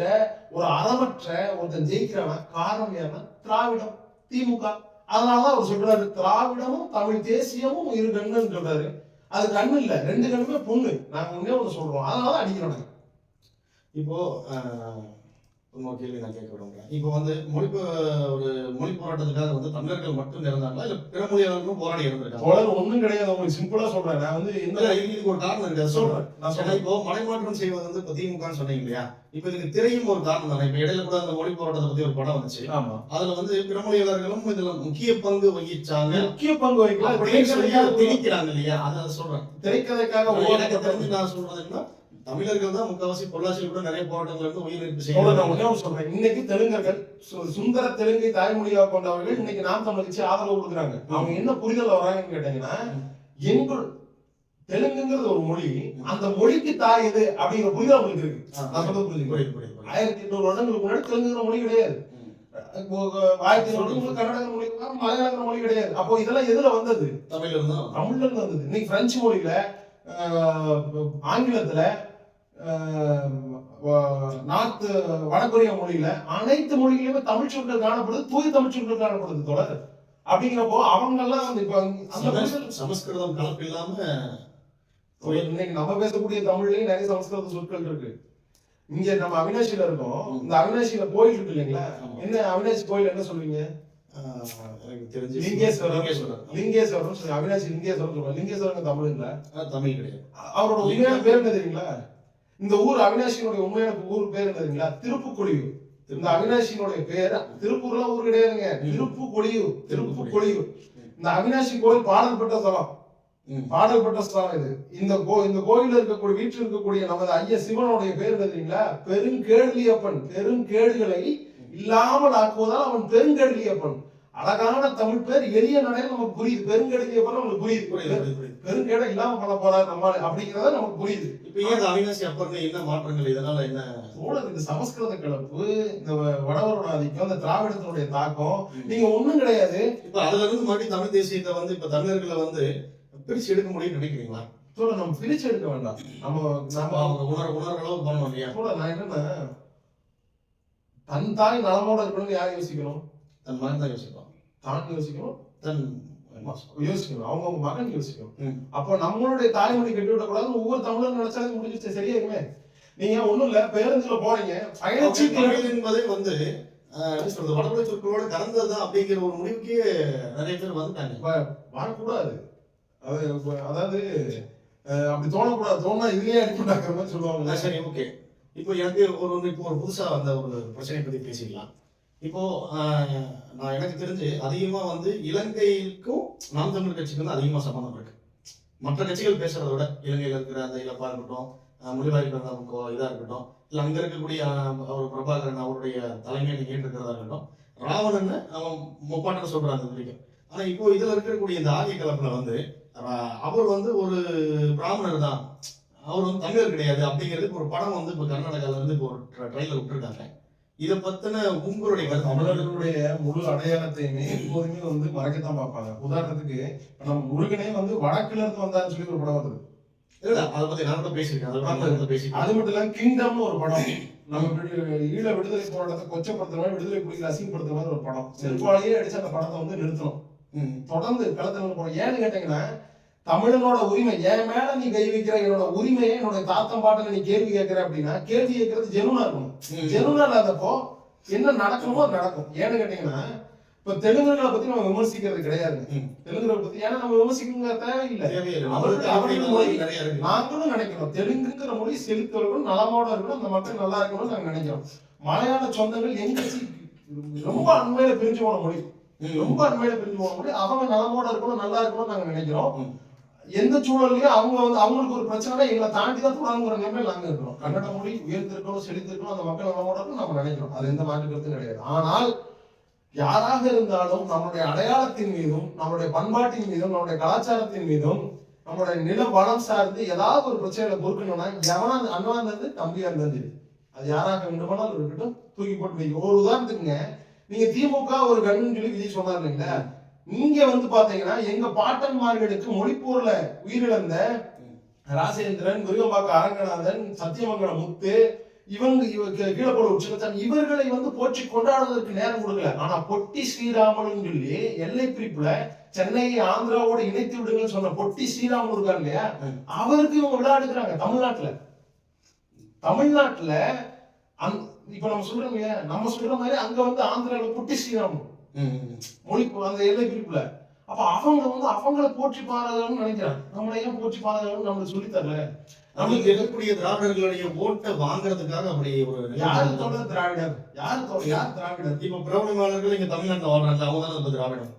ஒரு அறமற்ற ஒருத்தன் ஜெயிக்கிறான். காரணம் ஏன்னா திராவிடம், திமுக. அதனாலதான் அவர் சொல்றாரு திராவிடமும் தமிழ் தேசியமும் இரு கண்ணுன்னு சொல்றாரு. அது கண்ணு இல்ல, 2 கண்ணுமே பொண்ணு. நாங்க ஒண்ணே ஒண்ணு சொல்றோம், அதனாலதான் அடிக்கிறோம். இப்போ இன்னொரு கேள்வி நான் கேட்க விரும்புறேன். இப்போ வந்து ஒரு மொழி போராட்டத்துக்காக வந்து தமிழர்கள் மட்டும் இருந்தாங்களா இல்ல பிற மொழியாளர்களும் போராடி இருந்திருக்காங்க? ஒண்ணும் கிடையாது. உங்களுக்கு சிம்பிளா சொல்றேன். நான் வந்து இதுக்கு ஒரு காரணம் இருக்கு, அதை சொல்றேன். இப்போ மலைமாற்றம் செய்வது வந்து இப்போ திமுக சொன்னீங்க இல்லையா? இப்போ இதுக்கு திரையும் ஒரு காரணம் தானே. இப்போ இடையில கூட அந்த மொழி போராட்டத்தை பத்தி ஒரு படம் வந்துச்சு. ஆமா, அதுல வந்து பிற மொழியாளர்களும் இதுல முக்கிய பங்கு வகிச்சாங்க. முக்கிய பங்கு வகிக்கலாம் திணிக்கிறாங்க இல்லையா? அதை சொல்றேன். திரைக்கதைக்காக எனக்கு தெரிஞ்சு நான் சொல்றதுன்னா தமிழர்கள் தான் முக்காவாசி பொள்ளாச்சியில் கூட நிறைய போராட்டங்கள் இருந்து உயிரிழப்பு செய்யறாங்க. இன்னைக்கு தெலுங்கர்கள் சுந்தர தெலுங்கை தாய்மொழியாக கொண்டவர்கள் இன்னைக்கு நாம் தமிழ் கட்சி ஆதரவு கொடுக்குறாங்க. அவங்க என்ன புரிதல் வர்றாங்கன்னு கேட்டீங்கன்னா, எங்கள் தெலுங்குங்கிறது ஒரு மொழி, அந்த மொழிக்கு தாய் எது அப்படிங்கிற புரிதல் அவங்களுக்கு இருக்கு. நான் சொல்றது புரியுது. 1800 வருடங்களுக்கு முன்னாடி தெலுங்குங்கிற மொழி கிடையாது. 1800 வருடங்களுக்கு கன்னட மொழி, மலையாள மொழி கிடையாது. அப்போ இதெல்லாம் எதுல வந்தது? தமிழ்ல இருந்து வந்தது. இன்னைக்கு பிரெஞ்சு மொழியில, ஆங்கிலத்துல, நார்த் வடகொரியா மொழியில, அனைத்து மொழிகளிலுமே தமிழ் சொற்கள் காணப்படுது, தூய தமிழ் சொற்கள் காணப்படுது தொடர். அப்படிங்கிறப்போ அவங்க எல்லாம் வந்து இப்ப சமஸ்கிருதம் கலப்பு இல்லாம இன்னைக்கு நம்ம பேசக்கூடிய தமிழ்லயும் நிறைய சமஸ்கிருத சொற்கள் இருக்கு. இங்க நம்ம அவினாசியில இருக்கோம். இந்த அவினாசியில கோயில் இருக்கு இல்லைங்களா? என்ன அவினாசி கோயில் என்ன சொல்லுவீங்க? லிங்கேஸ்வரம். அவினாசி லிங்கேஸ்வரம் சொல்லுவாங்க. லிங்கேஸ்வரம் தமிழ் இல்ல, தமிழ் கிடையாது. அவரோட உண்மையான பேர் என்ன தெரியுங்களா? இந்த ஊர் அவினாசியினுடைய உண்மையான ஊர் பேர் என்ன தெரியுங்களா? திருப்புக்கொழியூர். இந்த அவினாசியினுடைய பேர் திருப்பூர்ல ஊர் கிடையாதுங்க, திருப்புக்கொழியூர். திருப்புக்கொழியூர். இந்த அவினாசி கோயில் பாடல்பட்ட ஸ்தலம், பாடல்பட்ட ஸ்தலம் இது. இந்த கோயில இருக்கக்கூடிய வீட்டில் இருக்கக்கூடிய நமது ஐயா சிவனுடைய பேர் என்ன தெரியுங்களா? பெருங்கேள்வியப்பன். பெருங்கேடுகளை இல்லாமல் ஆக்குவதால் அவன் பெருங்கேள்வியப்பன். அழகான தமிழ் பேர், எளிய நடையில் நமக்கு புரியுது. பெருங்கேள்வியப்பன் நமக்கு புரியுது. பெருங்கேட இல்லாம பண்ண போறாரு நம்ம அப்படிங்கிறத நமக்கு புரியுது. இப்ப ஏன் அவினாசி அப்பறம் என்ன மாற்றங்கள், இதனால என்ன இந்த சமஸ்கிருத கலப்பு, இந்த வடவரோட ஆதிக்கம், இந்த திராவிடத்தினுடைய தாக்கம் நீங்க ஒண்ணும் கிடையாது. இப்ப அதுல இருந்து மறுபடியும் தமிழ் தேசியத்தை வந்து இப்ப தமிழர்களை வந்து பிரிச்சு எடுக்க முடியும்னு நினைக்கிறீங்களா? நம்ம பிரிச்சு எடுக்க வேண்டாம். நம்ம உணர்வு பண்ணணும் இல்லையா? நான் என்னன்னா, தன் தாய் நலமோட இருக்கணும்னு யார் யோசிக்கணும்? தன் மகன் தான் யோசிப்பான். தான் யோசிக்கணும், தன் யோசிக்கணும், அவங்க மகன் யோசிக்கணும். அப்போ நம்மளுடைய தாய்மொழி கட்டி விடக்கூடாது. ஒவ்வொரு தமிழரும் நினைச்சாலும் முடிஞ்சிச்சு, சரியா இருக்குமே. நீங்க ஒண்ணும் இல்ல, பேருந்துல போறீங்க, பயணச்சீட்டு என்பதே வந்து வடமொழி சொற்களோட கலந்ததுதான் அப்படிங்கிற ஒரு முடிவுக்கு நிறைய பேர் வந்துட்டாங்க. வரக்கூடாது, அதாவது அப்படி தோணக்கூடாது. தோணா இதுலயே அடிப்பட்டாக்குற மாதிரி சொல்லுவாங்க. சரி, ஓகே. இப்போ எனக்கு இப்போ ஒரு புதுசா வந்த ஒரு பிரச்சனையை பத்தி பேசிக்கலாம். இப்போ நான் எனக்கு தெரிஞ்சு அதிகமா வந்து இலங்கைக்கும் நாம் தமிழ் கட்சிக்கு வந்து அதிகமா சம்பந்தம் இருக்கு. மற்ற கட்சிகள் பேசுறத விட இலங்கையில் இருக்கிற அந்த இழப்பா இருக்கட்டும், மொழிவாய்ப்பு இதா இருக்கட்டும், இல்ல அங்க இருக்கக்கூடிய அவர் பிரபாகரன் அவருடைய தலைமையை ஏற்றிருக்கிறதா இருக்கட்டும், ராவணன் அவன் முப்பாட்டம் சொல்றாங்க வரைக்கும். ஆனா இப்போ இதுல இருக்கக்கூடிய இந்த ஆகிய கலப்புல வந்து அவர் வந்து ஒரு பிராமணர் தான், அவர் வந்து தமிழர் கிடையாது அப்படிங்கிறதுக்கு ஒரு படம் வந்து இப்போ கர்நாடகால இருந்து இப்போ ஒரு ட்ரெயிலர் விட்டுருக்காங்க. இதை பத்தின உங்களுடைய தமிழர்களுடைய முழு அடையாளத்தையுமே எப்போதுமே வந்து மறைக்கத்தான் பார்ப்பாங்க. உதாரணத்துக்கு நம்ம முருகனே வந்து வடக்குல இருந்து வந்தான்னு சொல்லி ஒரு படம் வருது. இல்ல, அதை பத்தி நான் பேசியிருக்கேன். அது மட்டும் இல்ல, கிங்டம்னு ஒரு படம், நம்ம ஈழ விடுதலை போராட்டத்தை கொச்சப்படுத்துற மாதிரி, விடுதலை புலிகளை அசிங்கப்படுத்துற மாதிரி ஒரு படம். செல்வாலேயே அடிச்சு அந்த படத்தை வந்து நிறுத்தணும். தொடர்ந்து களத்துல போனோம். ஏன்னு கேட்டீங்கன்னா, தமிழனோட உரிமை, என் மேல நீ கை வைக்கிற என்னோட உரிமையை என்னோட தாத்தம் பாட்டில நீ கேள்வி கேட்கிற அப்படின்னா, கேள்வி கேட்கறது ஜெனுனா இருக்கணும். ஜெனுனா இல்லாதப்போ என்ன நடக்குமோ அது நடக்கும். ஏன்னு கேட்டீங்கன்னா, இப்ப தெலுங்குகளை பத்தி நம்ம விமர்சிக்கிறது கிடையாது. ம். தெலுங்குகளை பத்தி ஏன்னா நம்ம விமர்சிக்க தேவையில்லை. தேவையில்லை. அவர்கள் மொழி நிறைய இருக்கு. நாங்களும் நினைக்கிறோம் தெலுங்குங்கிற மொழி செழித்தவர்களும் நலமோட இருக்கணும், அந்த மக்கள் நல்லா இருக்கணும்னு நாங்க நினைக்கிறோம். மலையாள சொந்தங்கள் எங்க ரொம்ப அண்மையில பிரிஞ்சு போன மொழி, ரொம்ப அண்மையில பிரிஞ்சு போன மொழி. அவங்க நலமோட இருக்கணும், நல்லா இருக்கணும்னு நாங்க நினைக்கிறோம். எந்த சூழல்லையும் அவங்க அவங்களுக்கு ஒரு பிரச்சனை எங்களை தாண்டி தான் தொடங்குற நிலைமையில நாங்க இருக்கிறோம். கன்னட மொழி உயர்ந்திருக்கணும், செழித்திருக்கணும், அந்த மக்கள் நலமோட இருக்கணும் நம்ம நினைக்கிறோம். அது எந்த மாற்று கருத்தும் கிடையாது. ஆனால் யாராக இருந்தாலும் நம்முடைய அடையாளத்தின் மீதும் நம்முடைய பண்பாட்டின் மீதும் நம்முடைய கலாச்சாரத்தின் மீதும் நம்முடைய நில வளம் சார்ந்து ஏதாவது ஒரு பிரச்சனைகளை பொறுக்கணும்னா எவனா அண்ணா இருந்தது தம்பியா இருந்தது அது யாராக வேண்டுமானாலும் இருக்கட்டும் தூக்கி போட்டு வைக்கும். ஒரு உதாரணத்துக்குங்க, நீங்க திமுக ஒரு கண்ணுன்னு சொல்லி விஜய் சொன்னார் இல்லைங்களா, நீங்க வந்து பாத்தீங்கன்னா எங்க பாட்டன்மார்களுக்கு மொழிப்போர்ல உயிரிழந்த ராசேந்திரன், விருகம்பாக்க அரங்கநாதன், சத்தியமங்கலம் முத்து, இவங்க கீழே போட உச்சகத்தான் இவர்களை வந்து போற்றி கொண்டாடுவதற்கு நேரம் கொடுக்கல. ஆனா பொட்டி ஸ்ரீராமன் சொல்லி எல்லை பிரிப்புல சென்னையை ஆந்திராவோட இணைத்து விடுங்கன்னு சொன்ன பொட்டி ஸ்ரீராமன் இருக்காரு இல்லையா, அவருக்கு இவங்க விழா எடுக்கிறாங்க தமிழ்நாட்டுல. தமிழ்நாட்டுல இப்ப நம்ம சொல்றோம் இல்லையா, நம்ம சொல்ற மாதிரி அங்க வந்து ஆந்திரால பொட்டி ஸ்ரீராமன் மொழி அந்த எல்லை பிரிப்புல. அப்ப அவங்க வந்து அவங்கள போற்றி பாராதன்னு நினைக்கிறாங்க. நம்மள ஏன் போற்றி பாராதன்னு நம்மளுக்கு சொல்லி தரல. நம்மளுக்கு இருக்கக்கூடிய திராவிடர்களுடைய ஓட்டை வாங்குறதுக்காக அப்படி ஒரு யாரு தோழர் திராவிடர், யார் திராவிடர்? இப்ப பிரபலமானவர்கள் இங்க தமிழ்நாட்டுல வாழ்றாங்க, அவங்க தான் நம்ம திராவிடம்.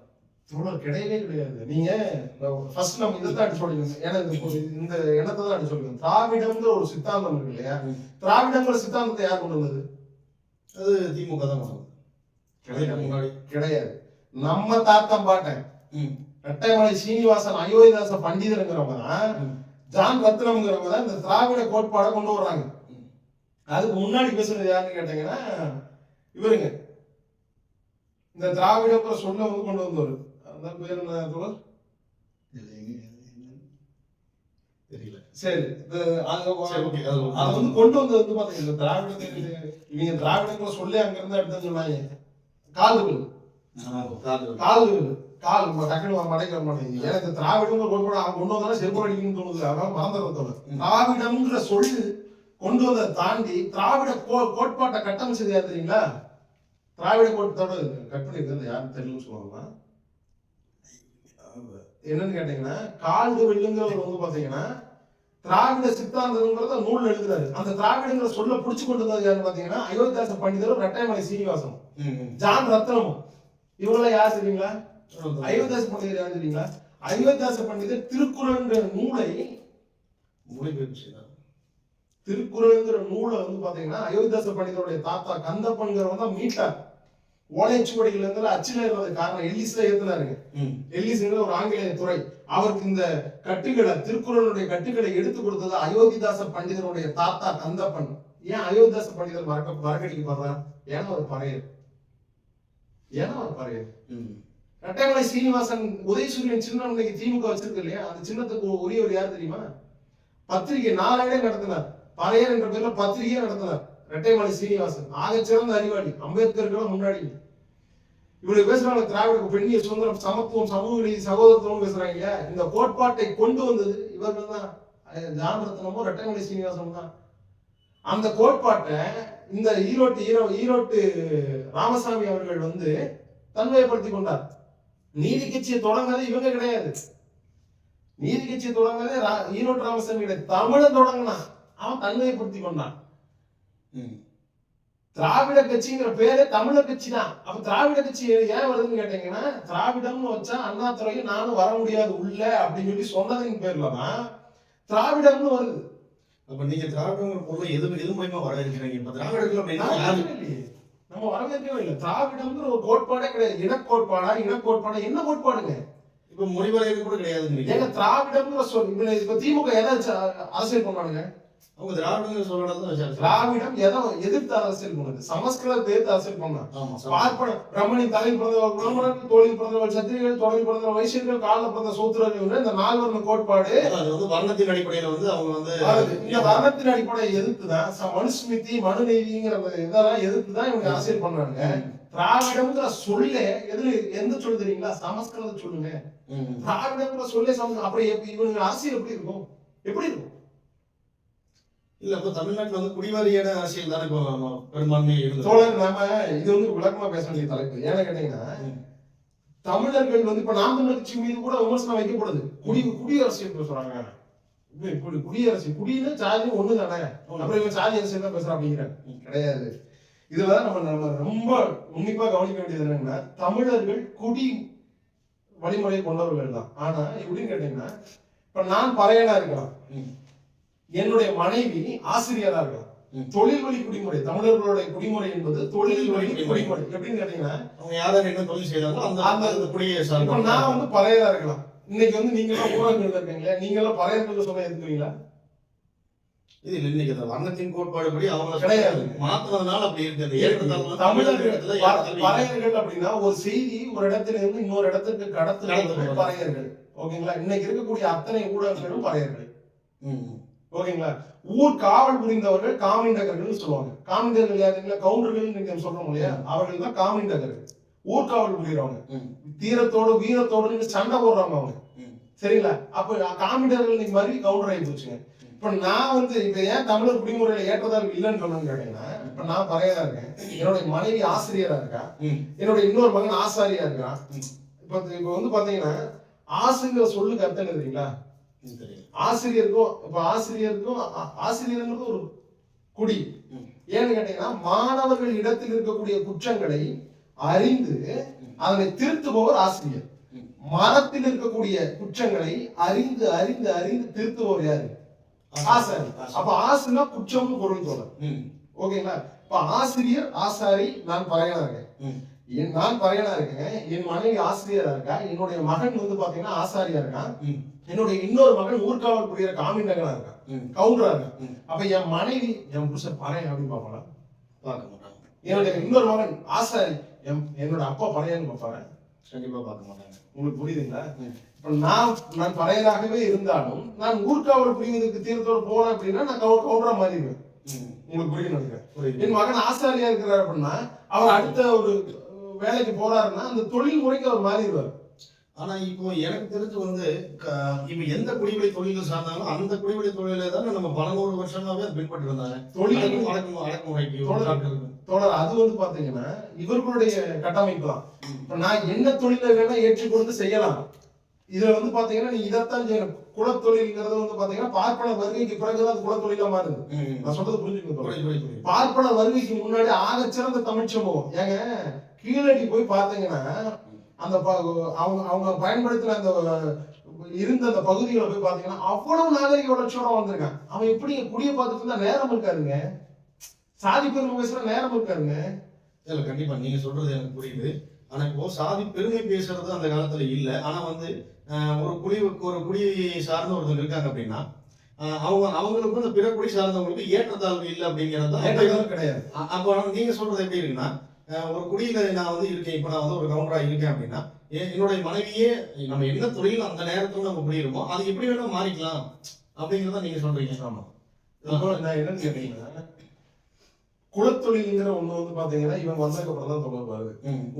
தோழர் கிடையவே கிடையாது. நீங்க ஃபர்ஸ்ட் நம்ம இதைத்தான் சொல்லிக்கணும். ஏன்னா இந்த எண்ணத்தை தான் சொல்லிக்கணும். திராவிடம்ங்கிற ஒரு சித்தாந்தம் இருக்கு இல்லையா, திராவிடங்கிற சித்தாந்தத்தை யார் கொண்டு வந்தது? அது திமுக தான் கொண்டு வந்தது. முன்னாடி கிடையாது. நம்ம தாத்தம் பாட்டேன் ரெட்டைமலை சீனிவாசன், அயோத்திதாச பண்டிதருங்கிறவங்க தான், ஜான் ரத்னம்ங்கிறவங்க தான் இந்த திராவிட கோட்பாடை கொண்டு வர்றாங்க. அதுக்கு முன்னாடி பேசுறது யாருன்னு கேட்டீங்கன்னா இவருங்க, இந்த திராவிடங்கிற சொல்ல வந்து கொண்டு வந்தவர். அந்த பேர் என்ன தோழர்? தெரியல. சரி, அதை வந்து கொண்டு வந்தது வந்து பாத்தீங்கன்னா திராவிடத்தை இவங்க திராவிடங்கிற சொல்லி அங்க இருந்து எடுத்து சொன்னாங்க. கால்கள் டக்குனு மடைக்க மாட்டேங்குது. எனக்கு திராவிடம் கொண்டு வந்தாலும் செருப்பு அடிக்கணும்னு தோணுது. அதனால மறந்துடுறதோட திராவிடம்ங்கிற சொல்லு கொண்டு வந்த தாண்டி திராவிட கோட்பாட்டை கட்டமைச்சது யார் தெரியுங்களா? திராவிட கோட்பாட்டோட கட் பண்ணிருக்கிறது யாருன்னு தெரியலன்னு சொல்லுவாங்க. என்னன்னு கேட்டீங்கன்னா கால்டு வெள்ளுங்கிறவர் வந்து பாத்தீங்கன்னா திராவிட சித்தாந்தம்ங்கிறத நூல் எழுதுறாரு. அந்த திராவிடங்கிற சொல்ல புடிச்சு கொண்டு வந்தது யாருன்னு பாத்தீங்கன்னா அயோத்திதாச பண்டிதரும் ரெட்டைமலை சீனிவாசனும் ஜான் ரத்னமும். இவங்களாம் யார் தெரியுங்களா? அயோத்திதாச பண்டிதர் யார் தெரியுங்களா? அயோத்திதாச பண்டிதர் திருக்குறள்ங்கிற நூலை திருக்குறள்ங்கிற நூலை வந்து பாத்தீங்கன்னா அயோத்திதாச பண்டிதருடைய தாத்தா கந்தப்பன்கிறவங்க தான் மீட்டார். ஓலைச்சுவடிகள் இருந்து அச்சில இருந்தது காரணம் எல்லிஸ்ல ஏத்துனாருங்க. எல்லிஸ்ங்கிற ஒரு ஆங்கிலேய துறை. அவருக்கு இந்த கட்டுகளை திருக்குறளுடைய கட்டுகளை எடுத்து கொடுத்தது அயோத்திதாச பண்டிதருடைய தாத்தா கந்தப்பன். ஏன் அயோத்திதாச பண்டிதர் மறக்கடிக்கப்படுறார்? ஏன்னா ஒரு பறையர். ரெட்டைமலை சீனிவாசன் உதயசூரியன் சின்னம் இன்னைக்கு திமுக வச்சிருக்கு இல்லையா, அந்த சின்னத்துக்கு உரியவர் யார் தெரியுமா? பத்திரிகை 4 இடம் நடத்தினார். பறையர் என்ற பேர்ல பத்திரிகையே நடத்தினார் ரெட்டைமலை சீனிவாசன். ஆக சிறந்த அறிவாளி, அம்பேத்கருக்கு முன்னாடி. இவரு பேசுறாங்க திராவிட பெண்ணிய சுதந்திரம், சமத்துவம், சமூக நீதி, சகோதரத்துவம் பேசுறாங்க இல்லையா. இந்த கோட்பாட்டை கொண்டு வந்தது இவர்கள் தான், ஜான் ரத்னமும் ரெட்டைமலை சீனிவாசனும் தான். அந்த கோட்பாட்டை இந்த ஈரோட்டு ராமசாமி அவர்கள் வந்து தன்மைப்படுத்தி கொண்டார். நீதி கட்சியை தொடங்காத இவங்க கிடையாது. நீதி கட்சியை தொடங்காத ஈரோட்டு ராமசாமி கிடையாது. தமிழன் தொடங்கினா அவன் தன்மைப்படுத்தி கொண்டான். திராவிட கட்சிங்கிற பேரு தமிழர் கட்சி தான். அப்ப திராவிட கட்சி ஏன் வருதுன்னு கேட்டீங்கன்னா திராவிடம்னு வச்சா அண்ணாதுரையும் நானும் வர முடியாது உள்ள அப்படின்னு சொல்லி சொன்னதின் பேர்லதான் திராவிடம்னு வருது. அப்ப நீங்க திராவிடங்கிற பொருள் எது மூலமா வரவேற்கிறீங்க? இப்ப திராவிடர்கள் அப்படின்னா நம்ம வரவேற்கவே இல்லை. திராவிடம்ங்கிற ஒரு கோட்பாடே கிடையாது. இனக்கோட்பாடா என்ன கோட்பாடுங்க? இப்ப மொழிவரையது கூட கிடையாது. ஏங்க திராவிடம்ங்கிற சொல் இப்ப திமுக ஏதாச்சும் அரசியல் பண்ணானுங்க? அவங்க திராவிடங்கிற சொல்லி திராவிடம் எதிர்த்து அரசியல் பண்ணது, சமஸ்கிருதத்தை எதிர்த்து அரசியல் பண்ணாங்க. பார்ப்பன பிரம்மணி தலையில் பிறந்தவர், பிராமணர்கள் தோழில் பிறந்தவர், சத்திரிகள் தொடரில் பிறந்தவர், வைசியர்கள் காலில் பிறந்த சூத்திரர்கள், இந்த 4 வர்ண கோட்பாடு வர்ணத்தின் அடிப்படையில வந்து அவங்க வந்து இந்த வர்ணத்தின் அடிப்படையை எதிர்த்துதான் மனுஸ்மிருதி, மனுநீதிங்கிற இதெல்லாம் எதிர்த்துதான் இவங்க அரசியல் பண்ணாங்க. திராவிடம்ங்கிற சொல்ல எந்த சொல்லு தெரியுங்களா? சமஸ்கிருத சொல்லுங்க. திராவிடம்ங்கிற சொல்லே அப்புறம் இவங்க அரசியல் எப்படி இருக்கும்? எப்படி இருக்கும்? இல்ல இப்ப தமிழ்நாட்டுல வந்து குடிவாரியான அரசியல் தானே பெரும்பான்மையா இருந்தது. தோழர், நாம இது வந்து விளக்கமா பேச வேண்டிய தலைப்பு. ஏன்னு கேட்டீங்கன்னா தமிழர்கள் வந்து இப்ப நாம் தமிழர் கட்சி மீது கூட விமர்சனம் வைக்கப்படுது. குடியரசியல் பேசுறாங்க. குடியரசு குடின்னு சாதி ஒண்ணு தானே, அப்புறம் இவன் சாதி அரசியல் தான் பேசுறான் அப்படிங்கிறாங்க. கிடையாது. இதுலதான் நம்ம ரொம்ப உன்னிப்பா கவனிக்க வேண்டியது என்னன்னா, தமிழர்கள் குடி வழிமுறையை கொண்டவர்கள் தான். ஆனா எப்படின்னு கேட்டீங்கன்னா, இப்ப நான் பறையனா இருக்கலாம், என்னுடைய மனைவி ஆசிரியரா இருக்கலாம். தொழில் வழி குடிமுறை, தமிழர்களுடைய குடிமுறை என்பது தொழில் வழி குடிமுறை. எப்படின்னு கேட்டீங்கன்னா, அவங்க யாரும் என்ன தொழில் செய்தாலும் அந்த குடியை இப்ப நான் வந்து பறையரா இருக்கலாம். இன்னைக்கு வந்து நீங்க எல்லாம் ஊடகங்கள் இருக்கீங்களா, நீங்க எல்லாம் பறையர்கள் சொல்ல எதுக்குறீங்களா? இது இன்னைக்கு அந்த வர்ணத்தின் கோட்பாடுபடி அவங்க கிடையாது, மாத்துறதுனால அப்படி இருக்கு. தமிழர்கள் பறையர்கள் அப்படின்னா ஒரு செய்தி ஒரு இடத்துல இருந்து இன்னொரு இடத்துக்கு கடத்துறது பறையர்கள். ஓகேங்களா? இன்னைக்கு இருக்கக்கூடிய அத்தனை ஊடகங்களும் பறையர்கள். ஓகேங்களா? ஊர் காவல் புரிந்தவர்கள் காமிண்டகர்கள் சொல்லுவாங்க. காமிண்டகர்கள் யாருங்களா? கவுண்டர்கள் நீங்க சொல்றோம் இல்லையா, அவர்கள் தான் காமிண்டகர்கள். ஊர்காவல் புரிகிறவங்க, தீரத்தோடு வீரத்தோடு சண்டை போடுறவங்க அவங்க. சரிங்களா? அப்ப காமிண்டர்கள் இன்னைக்கு மாதிரி கவுண்டர் ஆகி போச்சுங்க. இப்ப நான் வந்து இப்ப ஏன் தமிழர் குடிமுறையில ஏற்றதால் இல்லைன்னு சொன்னு கேட்டீங்கன்னா, இப்ப நான் பறையதா இருக்கேன், என்னுடைய மனைவி ஆசிரியரா இருக்கா, என்னுடைய இன்னொரு மகன் ஆசாரியா இருக்கான். இப்ப வந்து பாத்தீங்கன்னா ஆசுங்கிற சொல்லுக்கு அர்த்தம் தெரியுங்களா? ஆசிரியருக்கும் இப்ப ஆசிரியருங்கிறது ஒரு குடி. ஏன்னு கேட்டீங்கன்னா, மாணவர்கள் இடத்தில் இருக்கக்கூடிய குற்றங்களை அறிந்து அதனை திருத்துபவர் ஆசிரியர். மரத்தில் இருக்கக்கூடிய குற்றங்களை அறிந்து அறிந்து அறிந்து திருத்துபவர் யாரு? ஆசாரி. அப்ப ஆசுனா குற்றம்னு பொருள் சொல்ல. ஓகேங்களா? இப்ப ஆசிரியர் ஆசாரி, நான் பறையனா இருக்கேன், நான் பறையனா இருக்கேன், என் மனைவி ஆசிரியரா இருக்கா, என்னுடைய மகன் வந்து பாத்தீங்கன்னா ஆசாரியா இருக்கான், என்னுடைய இன்னொரு மகன் ஊர்காவல் புரியுற காமிண்டகனா இருக்கான், கவுண்டரா இருக்கான். அப்ப என் மனைவி என் புருஷன் பறையன் அப்படின்னு பாப்பாளா? பார்க்க மாட்டாங்க. என்னுடைய இன்னொரு மகன் ஆசாரி, என்னோட அப்பா பறையன்னு பார்ப்பாரு? கண்டிப்பா பார்க்க மாட்டாங்க. உங்களுக்கு புரியுதுங்களா? இப்ப நான் பறையராகவே இருந்தாலும் நான் ஊர்காவல் புரிவதற்கு தீர்த்தோடு போனேன் அப்படின்னா நான் கவுண்டரா மாறிடுவேன். உங்களுக்கு புரியும் நினைக்கிறேன். என் மகன் ஆசாரியா இருக்கிறார் அப்படின்னா அவர் அடுத்த ஒரு வேலைக்கு போறாருன்னா அந்த தொழில் முறைக்கு அவர் மாறிடுவார். ஆனா இப்போ எனக்கு தெரிஞ்சு வந்து இப்ப எந்த குடிவெளி தொழில்கள் சார்ந்தாலும் அந்த குடிவெளி தொழிலை தான் நம்ம பல 100 வருஷமாவே பின்பற்றி வந்தாங்க. தொழில் அடக்குமுறைக்கு தொடர் அது வந்து பாத்தீங்கன்னா இவர்களுடைய கட்டமைப்பு தான். இப்ப நான் என்ன தொழிலை வேணா ஏற்றுக்கொண்டு செய்யலாம். இதுல வந்து பாத்தீங்கன்னா நீ இதைத்தான் செய்யணும். குலத்தொழில்ங்கிறது வந்து பாத்தீங்கன்னா பார்ப்பன வருகைக்கு பிறகுதான் குலத்தொழிலா மாறுது. நான் சொல்றது புரிஞ்சுக்கணும். பார்ப்பன வருகைக்கு முன்னாடி ஆகச்சிறந்த தமிழ் சமூகம். ஏங்க கீழடி போய் பாத்தீங்கன்னா அந்த அவங்க பயன்படுத்தின அந்த இருந்த அந்த பகுதிகளை போய் பாத்தீங்கன்னா அவ்வளவு நாகரிக வளர்ச்சியோட வந்திருக்கான். அவன் எப்படி குடியை பார்த்துட்டு இருந்தா நேரம் இருக்காருங்க, சாதி பெருமை பேசுற நேரம் இருக்காருங்க. இல்ல கண்டிப்பா நீங்க சொல்றது எனக்கு புரியுது. ஆனா இப்போ சாதி பெருமை பேசுறது அந்த காலத்துல இல்ல. ஆனா வந்து ஒரு குடியை சார்ந்த ஒருத்தர் இருக்காங்க அப்படின்னா அவங்களுக்கு அந்த பிற குடி சார்ந்தவங்களுக்கு ஏற்றத்தாழ்வு இல்லை அப்படிங்கிறது கிடையாது. அப்போ நீங்க சொல்றது எப்படி இருக்குன்னா, ஒரு குடியில நான் வந்து இருக்கேன், இப்ப நான் வந்து ஒரு கவுண்டரா இருக்கேன் அப்படின்னா என்னுடைய மனைவியே நம்ம என்ன தொழில் அந்த நேரத்துல நம்ம புரியுமோ அது எப்படி வேணா மாறிக்கலாம் அப்படிங்கிறத நீங்க சொல்றீங்க. ஆமா. நான் என்னன்னு கேட்டீங்கன்னா, குலத்தொழில்ங்கிற ஒண்ணு வந்து பாத்தீங்கன்னா இவங்க வந்ததுக்கு அப்புறம் தான் தொடர்பு வருது.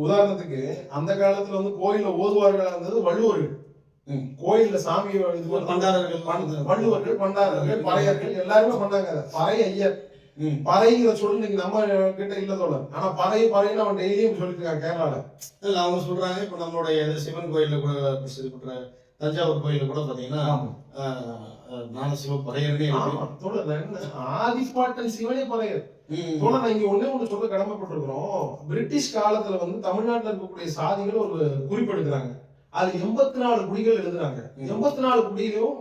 உதாரணத்துக்கு அந்த காலத்துல வந்து கோயில்ல ஓதுவார்களா இருந்தது வள்ளுவர்கள். கோயில்ல சாமி வள்ளுவர்கள், பண்டாரர்கள், பறையர்கள் எல்லாருமே பண்ணாங்க. பறை ஐயர், பறைங்கிற சொல்லு இன்னைக்கு நம்ம கிட்ட இல்ல தோழர். ஆனா பறைன்னு அவன் டெய்லியும் சொல்லிட்டு இருக்கான் கேரளால. இல்ல அவங்க சொல்றாங்க இப்ப நம்மளுடைய சிவன் கோயில்ல கூட பிரசித்தி தஞ்சாவூர் கோயில்ல கூட பாத்தீங்கன்னா ஞானசிவ பறையர்களே ஆதிப்பாட்டன் சிவனே பறையர். தோழர் இங்க ஒண்ணு சொல்ல கடமைப்பட்டிருக்கிறோம். பிரிட்டிஷ் காலத்துல வந்து தமிழ்நாட்டுல இருக்கக்கூடிய சாதிகள் ஒரு குறிப்பெடுக்கிறாங்க. அது 84 குடிகள் எழுதுறாங்க. 84 குடியிலும்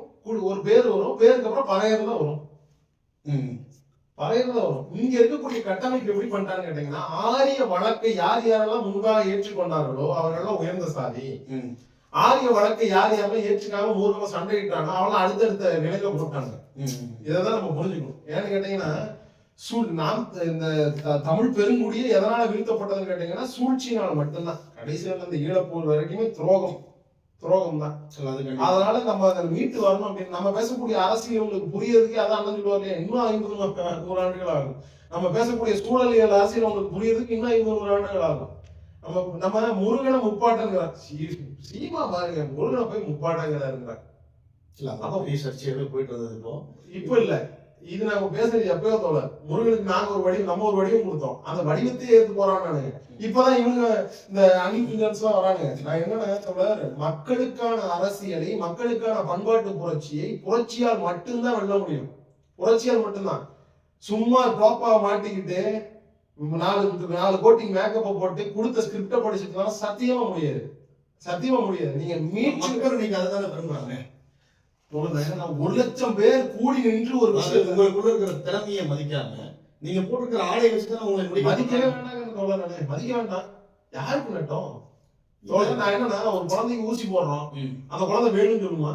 ஒரு பேர் வரும், பேருக்கு அப்புறம் பறையர் தான் வரும். பறையர் தான் வரும். இங்க இருக்கக்கூடிய கட்டமைப்பு எப்படி பண்ணிட்டான்னு கேட்டீங்கன்னா, ஆரிய வழக்கை யார் யாரெல்லாம் முன்பாக ஏற்றுக்கொண்டார்களோ அவர்களெல்லாம் உயர்ந்த சாதி. ஆரிய வழக்கை யார் யாரெல்லாம் ஏற்றுக்காம மூர்க்கமா சண்டையிட்டாங்க அவெல்லாம் அடுத்தடுத்த நிலையில போட்டாங்க. இதைதான் நம்ம புரிஞ்சுக்கணும். ஏன்னு கேட்டீங்கன்னா, இந்த தமிழ் பெருங்குடியே எதனால வீழ்த்தப்பட்டதுன்னு கேட்டீங்கன்னா சூழ்ச்சியினால மட்டும்தான். கடைசியில இந்த ஈழப்போர் வரைக்குமே துரோகம் தான். அதனால நம்ம அதை மீட்டு வரணும் அப்படின்னு நம்ம பேசக்கூடிய அரசியல் உங்களுக்கு புரியறதுக்கே அதான் அண்ணன் சொல்லுவார் இல்லையா, இன்னும் 50-100 ஆண்டுகள் ஆகும். நம்ம பேசக்கூடிய சூழலியல் அரசியல் உங்களுக்கு புரியறதுக்கு இன்னும் 50-100 ஆண்டுகள் ஆகும். நம்ம முருகனை முப்பாட்டங்கிறார். சீமா பாருங்க, முருகனை போய் முப்பாட்டங்கிறாருங்கிறார். அப்ப சர்ச்சையாவே போயிட்டு வந்தது. இப்போ இல்ல இது நம்ம பேசுறது எப்பயோ தோல முருகனுக்கு நாங்க ஒரு வடிவம் நம்ம ஒரு வடிவம் கொடுத்தோம், அந்த வடிவத்தையே ஏத்து போறான்னு இப்பதான் இவங்க இந்த அங்கிலியன்ஸ் எல்லாம் வரானுங்க. நான் என்னன்னா தோழர், மக்களுக்கான அரசியலை மக்களுக்கான பண்பாட்டு புரட்சியை புரட்சியால் மட்டும்தான் வெல்ல முடியும், புரட்சியால் மட்டும்தான். சும்மா டோப்பா மாட்டிக்கிட்டு 4 கோட்டிங் மேக்கப்பை போட்டு கொடுத்த ஸ்கிரிப்டை படிச்சுட்டு சத்தியமா முடியாது, சத்தியமா முடியாது. நீங்க மக்கள் நீங்க அதுதானே விரும்புறாங்க. 1,00,000 பேர் கூடி நின்று ஒரு விஷயம் உங்களுக்குள்ள இருக்கிற திறமையை மதிக்காம நீங்க போட்டிருக்கிற ஆடையை வச்சுதான் உங்களை மதிக்கவே வேண்டாங்க தோழர், மதிக்க வேண்டாம். யாருக்கு நட்டோம் தோழர்? நான் என்னன்னா ஒரு குழந்தைக்கு ஊசி போடுறோம், அந்த குழந்தை வேணும்னு சொல்லுமா?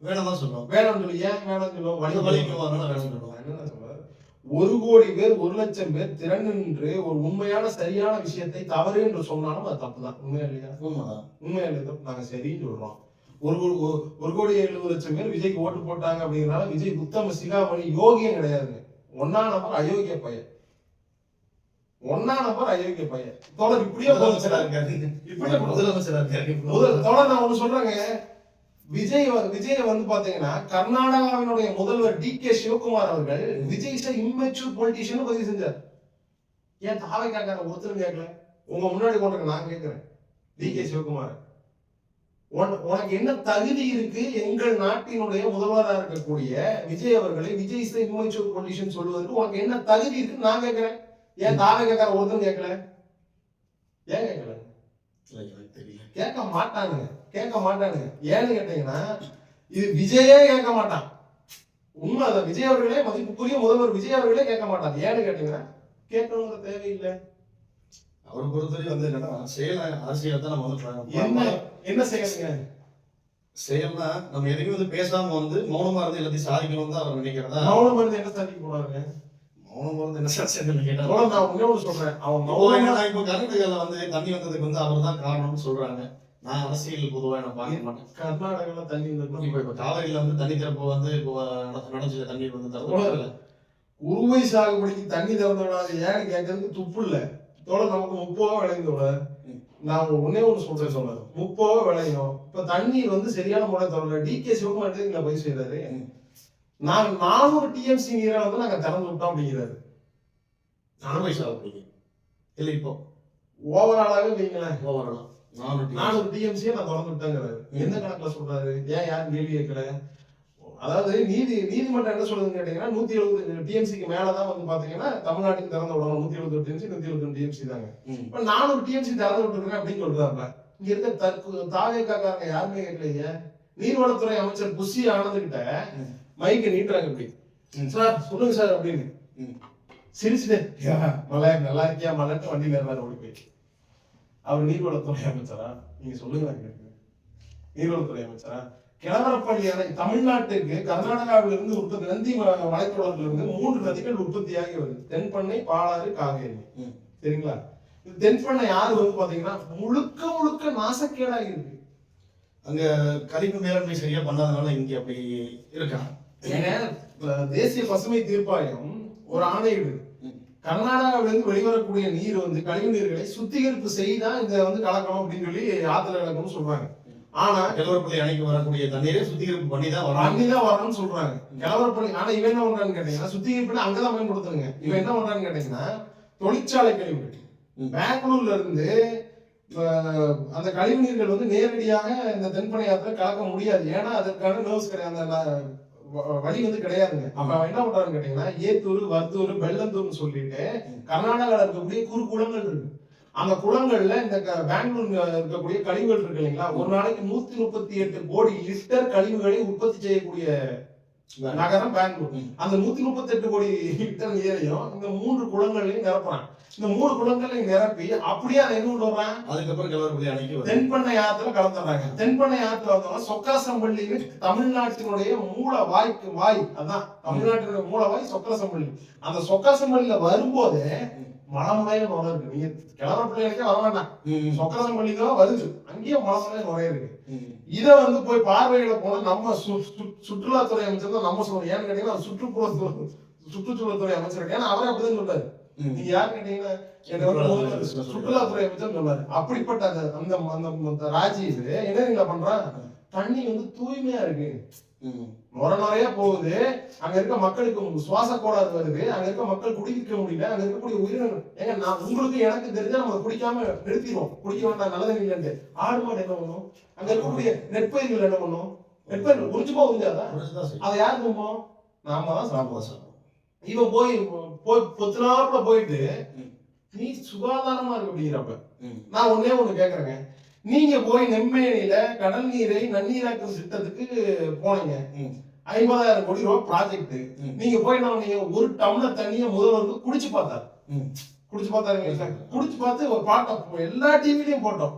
வேணாம் தான் சொல்றோம். வேணாம்னு சொல்லி ஏன் வேணாம்னு சொல்லுவோம்? வலிக்கும் அதனால வேணும்னு சொல்லுவோம். என்ன சொல்றாரு? 1 கோடி பேர் 1,00,000 பேர் திரண்டு நின்று ஒரு உண்மையான சரியான விஷயத்தை தவறு என்று சொன்னாலும் அது தப்பு தான். உண்மையா இல்லையா? உண்மையா இல்லையா? நாங்க சரின்னு சொல்றோம். 1,70,00,000 பேர் விஜய்க்கு ஓட்டு போட்டாங்க அப்படிங்கிறனால விஜய் உத்தம சிகாமணி யோகியம் கிடையாதுங்க. 1ஆம் நம்பர் அயோக்கிய பையன், 1ஆம் நம்பர் அயோக்கிய பையன். தோழர் இப்படியே முதலமைச்சரா இருக்காரு, இப்படியே முதலமைச்சரா இருக்காரு. தோழர் நான் ஒண்ணு சொல்றேங்க, விஜய் வந்து பாத்தீங்கன்னா கர்நாடகாவினுடைய முதல்வர் DK சிவகுமார் அவர்கள் விஜய் சார் இம்மெச்சூர் பொலிட்டிஷியன் பதிவு செஞ்சார். ஏன் தாவை கேட்கற ஒருத்தரும் கேட்கல? உங்க முன்னாடி கொண்டு நான் கேட்கிறேன், DK சிவகுமார் உனக்கு என்ன தகுதி இருக்கு எங்கள் நாட்டினுடைய முதல்வராக இருக்கக்கூடிய விஜய் அவர்களை விஜய் சார் இம்மெச்சூர் பொலிட்டிஷியன் சொல்வதற்கு உனக்கு என்ன தகுதி இருக்குன்னு நான் கேட்கிறேன். ஏன் தாவை கேட்கற ஒருத்தரும் கேட்கல? ஏன் கேட்கல? கேட்க மாட்டானுங்க, கேட்க மாட்டானுங்க. ஏன்னு கேட்டீங்கன்னா இது விஜயே கேட்க மாட்டான். உண்மை அதான், விஜய் அவர்களே மதிப்புக்குரிய முதல்வர் விஜய் அவர்களே கேட்க மாட்டாங்க. ஏன்னு கேட்டீங்கன்னா கேட்கணுங்கிற தேவையில்லை. அவரை பொறுத்தவரை வந்து என்னன்னா செயல் அரசியல் தான் நம்ம வந்து என்ன செய்யணுங்க? செயல்னா நம்ம எதுவுமே வந்து பேசாம வந்து மௌனமா இருந்து எல்லாத்தையும் சாதிக்கணும் தான் அவர் நினைக்கிறதா? மௌனமா இருந்து என்ன சாதிக்க போறாங்க? மௌனமா இருந்து என்ன சாதிச்சு கேட்டா நான் ஒண்ணு சொல்றேன், அவன் இப்போ கர்நாடகால வந்து தண்ணி வந்ததுக்கு வந்து அவர் தான் காரணம்னு சொல்றாங்க. நான் அரசியல் பொதுவாக நான் பார்க்க மாட்டேன். கர்நாடகால தண்ணி வந்தது இப்போ காவிரியில வந்து தண்ணி திறப்பு வந்து இப்போ நடந்துச்சு, தண்ணீர் வந்து திறந்து உருவை சாகுபடிக்கு தண்ணி திறந்தோட ஏன்னு கேட்கறதுக்கு துப்பு இல்ல தோழர். நமக்கு 30 ரூபா விளையும் தோழர். நான் ஒன்னே ஒண்ணு சொல்றேன் தோழர், 30 ரூபா விளையும். இப்ப தண்ணீர் வந்து சரியான முறை தோழர் DK சிவகுமார் இங்க போய் செய்யறாரு. நாங்க 400 TMC நீரை வந்து நாங்க திறந்து விட்டோம் அப்படிங்கிறாரு. 4 பைசா அப்படிங்க இல்ல, இப்போ ஓவராலாவே வைங்களேன், ஓவராலா 400 TMC நான் திறந்து விட்டேங்கிறாரு. எந்த கணக்குல சொல்றாரு? ஏன் யாரும் கேள்வி கேட்கல? அதாவது நீதிமன்றம் என்ன சொல்லுதுன்னு கேட்டீங்கன்னா 170 TMCக்கு மேலதான் வந்து பாத்தீங்கன்னா தமிழ்நாட்டுக்கு திறந்து விடணும். 171 TMC 172 TMC தாங்க. இப்ப 400 TMC திறந்து விட்டுருக்கேன் அப்படின்னு சொல்றாங்க. இங்க இருக்க தாவேக்காரங்க யாருமே கேட்கலையே. நீர்வளத்துறை அமைச்சர் புஷி ஆனந்துகிட்ட மைக்க நீட்டுறாங்க இப்படி, சார் சொல்லுங்க சார் அப்படின்னு சிரிச்சுட்டு மலை நல்லா இருக்கியா மலைட்டு வண்டியில இருந்தாரு ஓடி போய். அவர் நீர்வளத்துறை அமைச்சரா? நீங்க சொல்லுங்க. நீர்வளத்துறை அமைச்சரா? கிழவரப்பள்ளி அணை தமிழ்நாட்டுக்கு கர்நாடகாவிலிருந்து உற்பத்தி நந்தி மலைத்தொடரிலிருந்து 3 நதிகள் உற்பத்தியாகி வருது. தென்பண்ணை, பாலாறு, காவேரி. சரிங்களா? இது தென்பண்ணை யாரு வந்து பாத்தீங்கன்னா முழுக்க நாசக்கேடாகி இருக்கு. அங்க கழிவு மேலாண்மை சரியா பண்ணாதனால இங்க அப்படி இருக்கான். ஏங்க தேசிய பசுமை தீர்ப்பாயம் ஒரு ஆணையிடுது, கர்நாடகாவிலிருந்து வெளிவரக்கூடிய நீர் வந்து கழிவு நீர்களை சுத்திகரிப்பு செய்தா இதை வந்து கலக்கணும் அப்படின்னு சொல்லி ஆத்துல கலக்கணும்னு சொல்றாங்க. ஆனா கிழவரப்பள்ளி அணைக்கு வரக்கூடிய தண்ணீரை சுத்திகரிப்பு பண்ணி தான் வரணும்னு சொல்றாங்க. கிழவரப்பள்ளி ஆனா இவன் என்ன பண்றான்னு கேட்டீங்கன்னா சுத்திகரிப்பு அங்கதான் பயன்படுத்துங்க. இவன் என்ன பண்றான்னு கேட்டீங்கன்னா தொழிற்சாலை கழிவுகள் பெங்களூர்ல இருந்து அந்த கழிவு நீர்கள் வந்து நேரடியாக இந்த தென்பண்ணை ஆத்துல கலக்க முடியாது. ஏன்னா அதற்கான நர்வ்ஸ் கிடையாது, அந்த வழி வந்து கிடையாதுங்க. அப்ப அவன் என்ன பண்றான்னு கேட்டீங்கன்னா ஏத்தூர், வர்த்தூர், பெல்லந்தூர்னு சொல்லிட்டு கர்நாடகால இருக்கக்கூடிய குளங்கள் இருக்கு. அந்த குளங்கள்ல இந்த பெங்களூர் இருக்கக்கூடிய கழிவுகள் இருக்கு இல்லைங்களா, ஒரு நாளைக்கு 138 கோடி லிட்டர் கழிவுகளை உற்பத்தி செய்யக்கூடிய நகரம் பெங்களூர். அந்த 138 கோடி லிட்டர் நீரையும் இந்த 3 குளங்களையும் நிரப்புறான். இந்த 3 குளங்களையும் நிரப்பி அப்படியே அதை எங்க கொண்டு வர்றான்? அதுக்கப்புறம் கிழவரப்பள்ளி அணைக்கு தென்பண்ணை ஆத்துல கலந்துடுறாங்க. தென்பண்ணை ஆத்துல வந்தோம்னா சொக்காசம்பள்ளி தமிழ்நாட்டினுடைய வாய் அதான் தமிழ்நாட்டினுடைய மூலவாய் சொக்காசம்பள்ளி. அந்த சொக்காசம்பள்ளியில வரும்போது மலமுறைய நுரை இருக்கு. நீங்க கிழவரப்பள்ளிக்கே வர வேண்டாம், சொக்கரசம்பள்ளிதான் வருது, அங்கேயே மலமுறைய நுரை இருக்கு. இதை வந்து போய் பார்வையில போனா நம்ம சுற்றுலாத்துறை அமைச்சர் தான் நம்ம சொல்றோம். ஏன்னு கேட்டீங்கன்னா சுற்றுச்சூழல்துறை அமைச்சர், ஏன்னா அவரே அப்படிதான் சொல்றாரு. நீங்க யாரு கேட்டீங்கன்னா சுற்றுலாத்துறை அமைச்சர் சொன்னாரு. அப்படிப்பட்ட அந்த ராஜீவ் என்ன பண்றான், தண்ணி வந்து தூய்மையா இருக்கு, நுரையா போகுது. அங்க இருக்க மக்களுக்கு சுவாச கோளாறு வருது. அங்க இருக்க மக்கள் குடிக்க முடியல. அங்க இருக்கக்கூடிய உயிரினங்கள் ஏங்க நான் உங்களுக்கு எனக்கு தெரிஞ்சா நம்ம குடிக்காம நிறுத்திடுவோம். குடிக்க வேண்டாம் நல்ல தண்ணி இல்லைன்னு. ஆடு மாடு என்ன பண்ணும்? அங்க இருக்கக்கூடிய நெற்பயிர்கள் என்ன பண்ணும்? நெற்பயிர்கள் உறிஞ்சுமா உறிஞ்சாதா? அதை யார் தும்போம்? நாம தான் சாப்பிடுவோம். இவன் போய் பொத்துனாப்புல போயிட்டு நீ சுகாதாரமா இருக்கு அப்படிங்கிறப்ப நான் ஒண்ணு கேக்குறேங்க. நீங்க போய் நெம்மேனியில கடல் நீரை நன்னீராக்கும் திட்டத்துக்கு போனீங்க. 50,000 கோடி ரூபாய் ப்ராஜெக்ட். நீங்க போய் நீங்க ஒரு டம்ளர் தண்ணிய முதல்வருக்கு குடிச்சு பார்த்தாரு. குடிச்சு பார்த்து ஒரு பாட்டம் எல்லா டிவிலையும் போட்டோம்.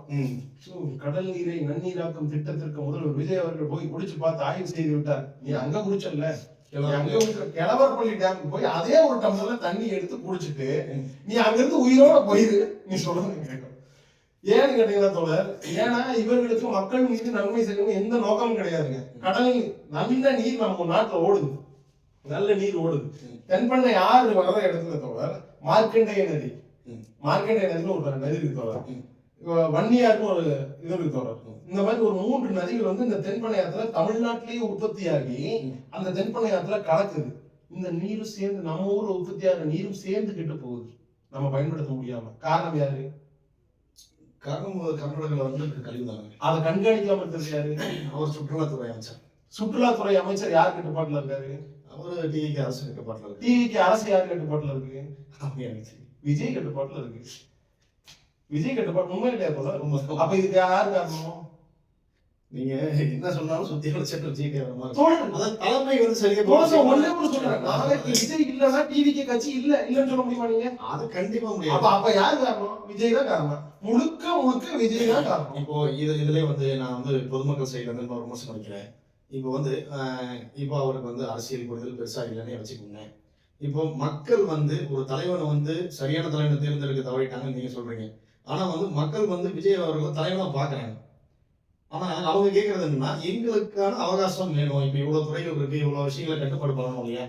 கடல் நீரை நன்னீராக்கும் திட்டத்திற்கு முதல்வர் விஜய் அவர்கள் போய் குடிச்சு பார்த்து ஆய்வு செய்து விட்டார். நீ அங்க குடிச்சல, அங்க கிழவர்பள்ளி டேமுக்கு போய் அதே ஒரு டம்ளர்ல தண்ணி எடுத்து குடிச்சிட்டு நீ அங்க இருந்து உயிரோட போயிரு. நீ சொல்றது கேட்கும். ஏன்னு கேட்டீங்கன்னா தோழர், ஏன்னா இவர்களுக்கு மக்கள் மீது நன்மை செய்யணும் எந்த நோக்கமும் கிடையாதுங்க. கடலில் நல்ல நீர் நம்ம நாட்டுல ஓடுது, நல்ல நீர் ஓடுது. தென்பண்ணை ஆறு வர்ற இடத்துல தோழர் மார்க்கண்டேய நதி, மார்க்கண்டேய நதினு ஒரு நதி இருக்கு தோழர், வன்னியாருன்னு ஒரு இது இருக்கு தோழர். இந்த மாதிரி ஒரு 3 நதிகள் வந்து இந்த தென்பண்ணையத்துல தமிழ்நாட்டிலேயே உற்பத்தியாகி அந்த தென்பண்ணையத்துல கலக்குது. இந்த நீரும் சேர்ந்து நம்ம ஊர்ல உற்பத்தியாகிற நீரும் சேர்ந்து கெட்டு போகுது, நம்ம பயன்படுத்த முடியாம. காரணம் யாரு? கர்நாடகாவில் வந்து கழிவுதாங்க. அதை கண்காணிக்காம இருக்கிறது யாரு? அவர் சுற்றுலாத்துறை அமைச்சர். சுற்றுலாத்துறை அமைச்சர் யார் கட்டுப்பாட்டுல இருக்காரு? அவரு டிவிக்கு அரசு கட்டுப்பாட்டுல இருக்கு. டிவிக்கு அரசு யார் கட்டுப்பாட்டுல இருக்கு? விஜய் கட்டுப்பாட்டுல இருக்கு. விஜய் கட்டுப்பாடு உண்மை இல்லையா போல? அப்ப இதுக்கு யாரு காரணம்? நீங்க என்ன சொன்னாலும் சுத்தி வச்சுட்டு விஜய் தலைமை வந்து சரியா சொல்றேன். நாளைக்கு விஜய் இல்லன்னா டிவிக்கு கட்சி இல்லன்னு சொல்ல முடியுமா நீங்க? அது கண்டிப்பா முடியாது. அப்ப யாரு காரணம்? விஜய் தான் காரணம். முழுக்க விஜய் தான் காரணம். இப்போ இதுல வந்து நான் வந்து பொதுமக்கள் சைட்ல இருந்து ஒரு விமர்சனம் வைக்கிறேன். இப்போ வந்து இப்போ அவருக்கு வந்து அரசியல் புரிதல் பெருசா இல்லைன்னு வச்சுக்கோங்க. இப்போ மக்கள் வந்து ஒரு தலைவனை வந்து சரியான தலைவனை தேர்ந்தெடுக்க தவறிட்டாங்கன்னு நீங்க சொல்றீங்க. ஆனா வந்து மக்கள் வந்து விஜய் அவர்கள் தலைவனா பாக்குறாங்க. ஆனா அவங்க கேட்கறது என்னன்னா, எங்களுக்கான அவகாசம் வேணும். இப்ப இவ்வளவு துறைகள் இருக்கு, இவ்வளவு விஷயங்களை கட்டுப்பாடு பண்ணணும் இல்லையா,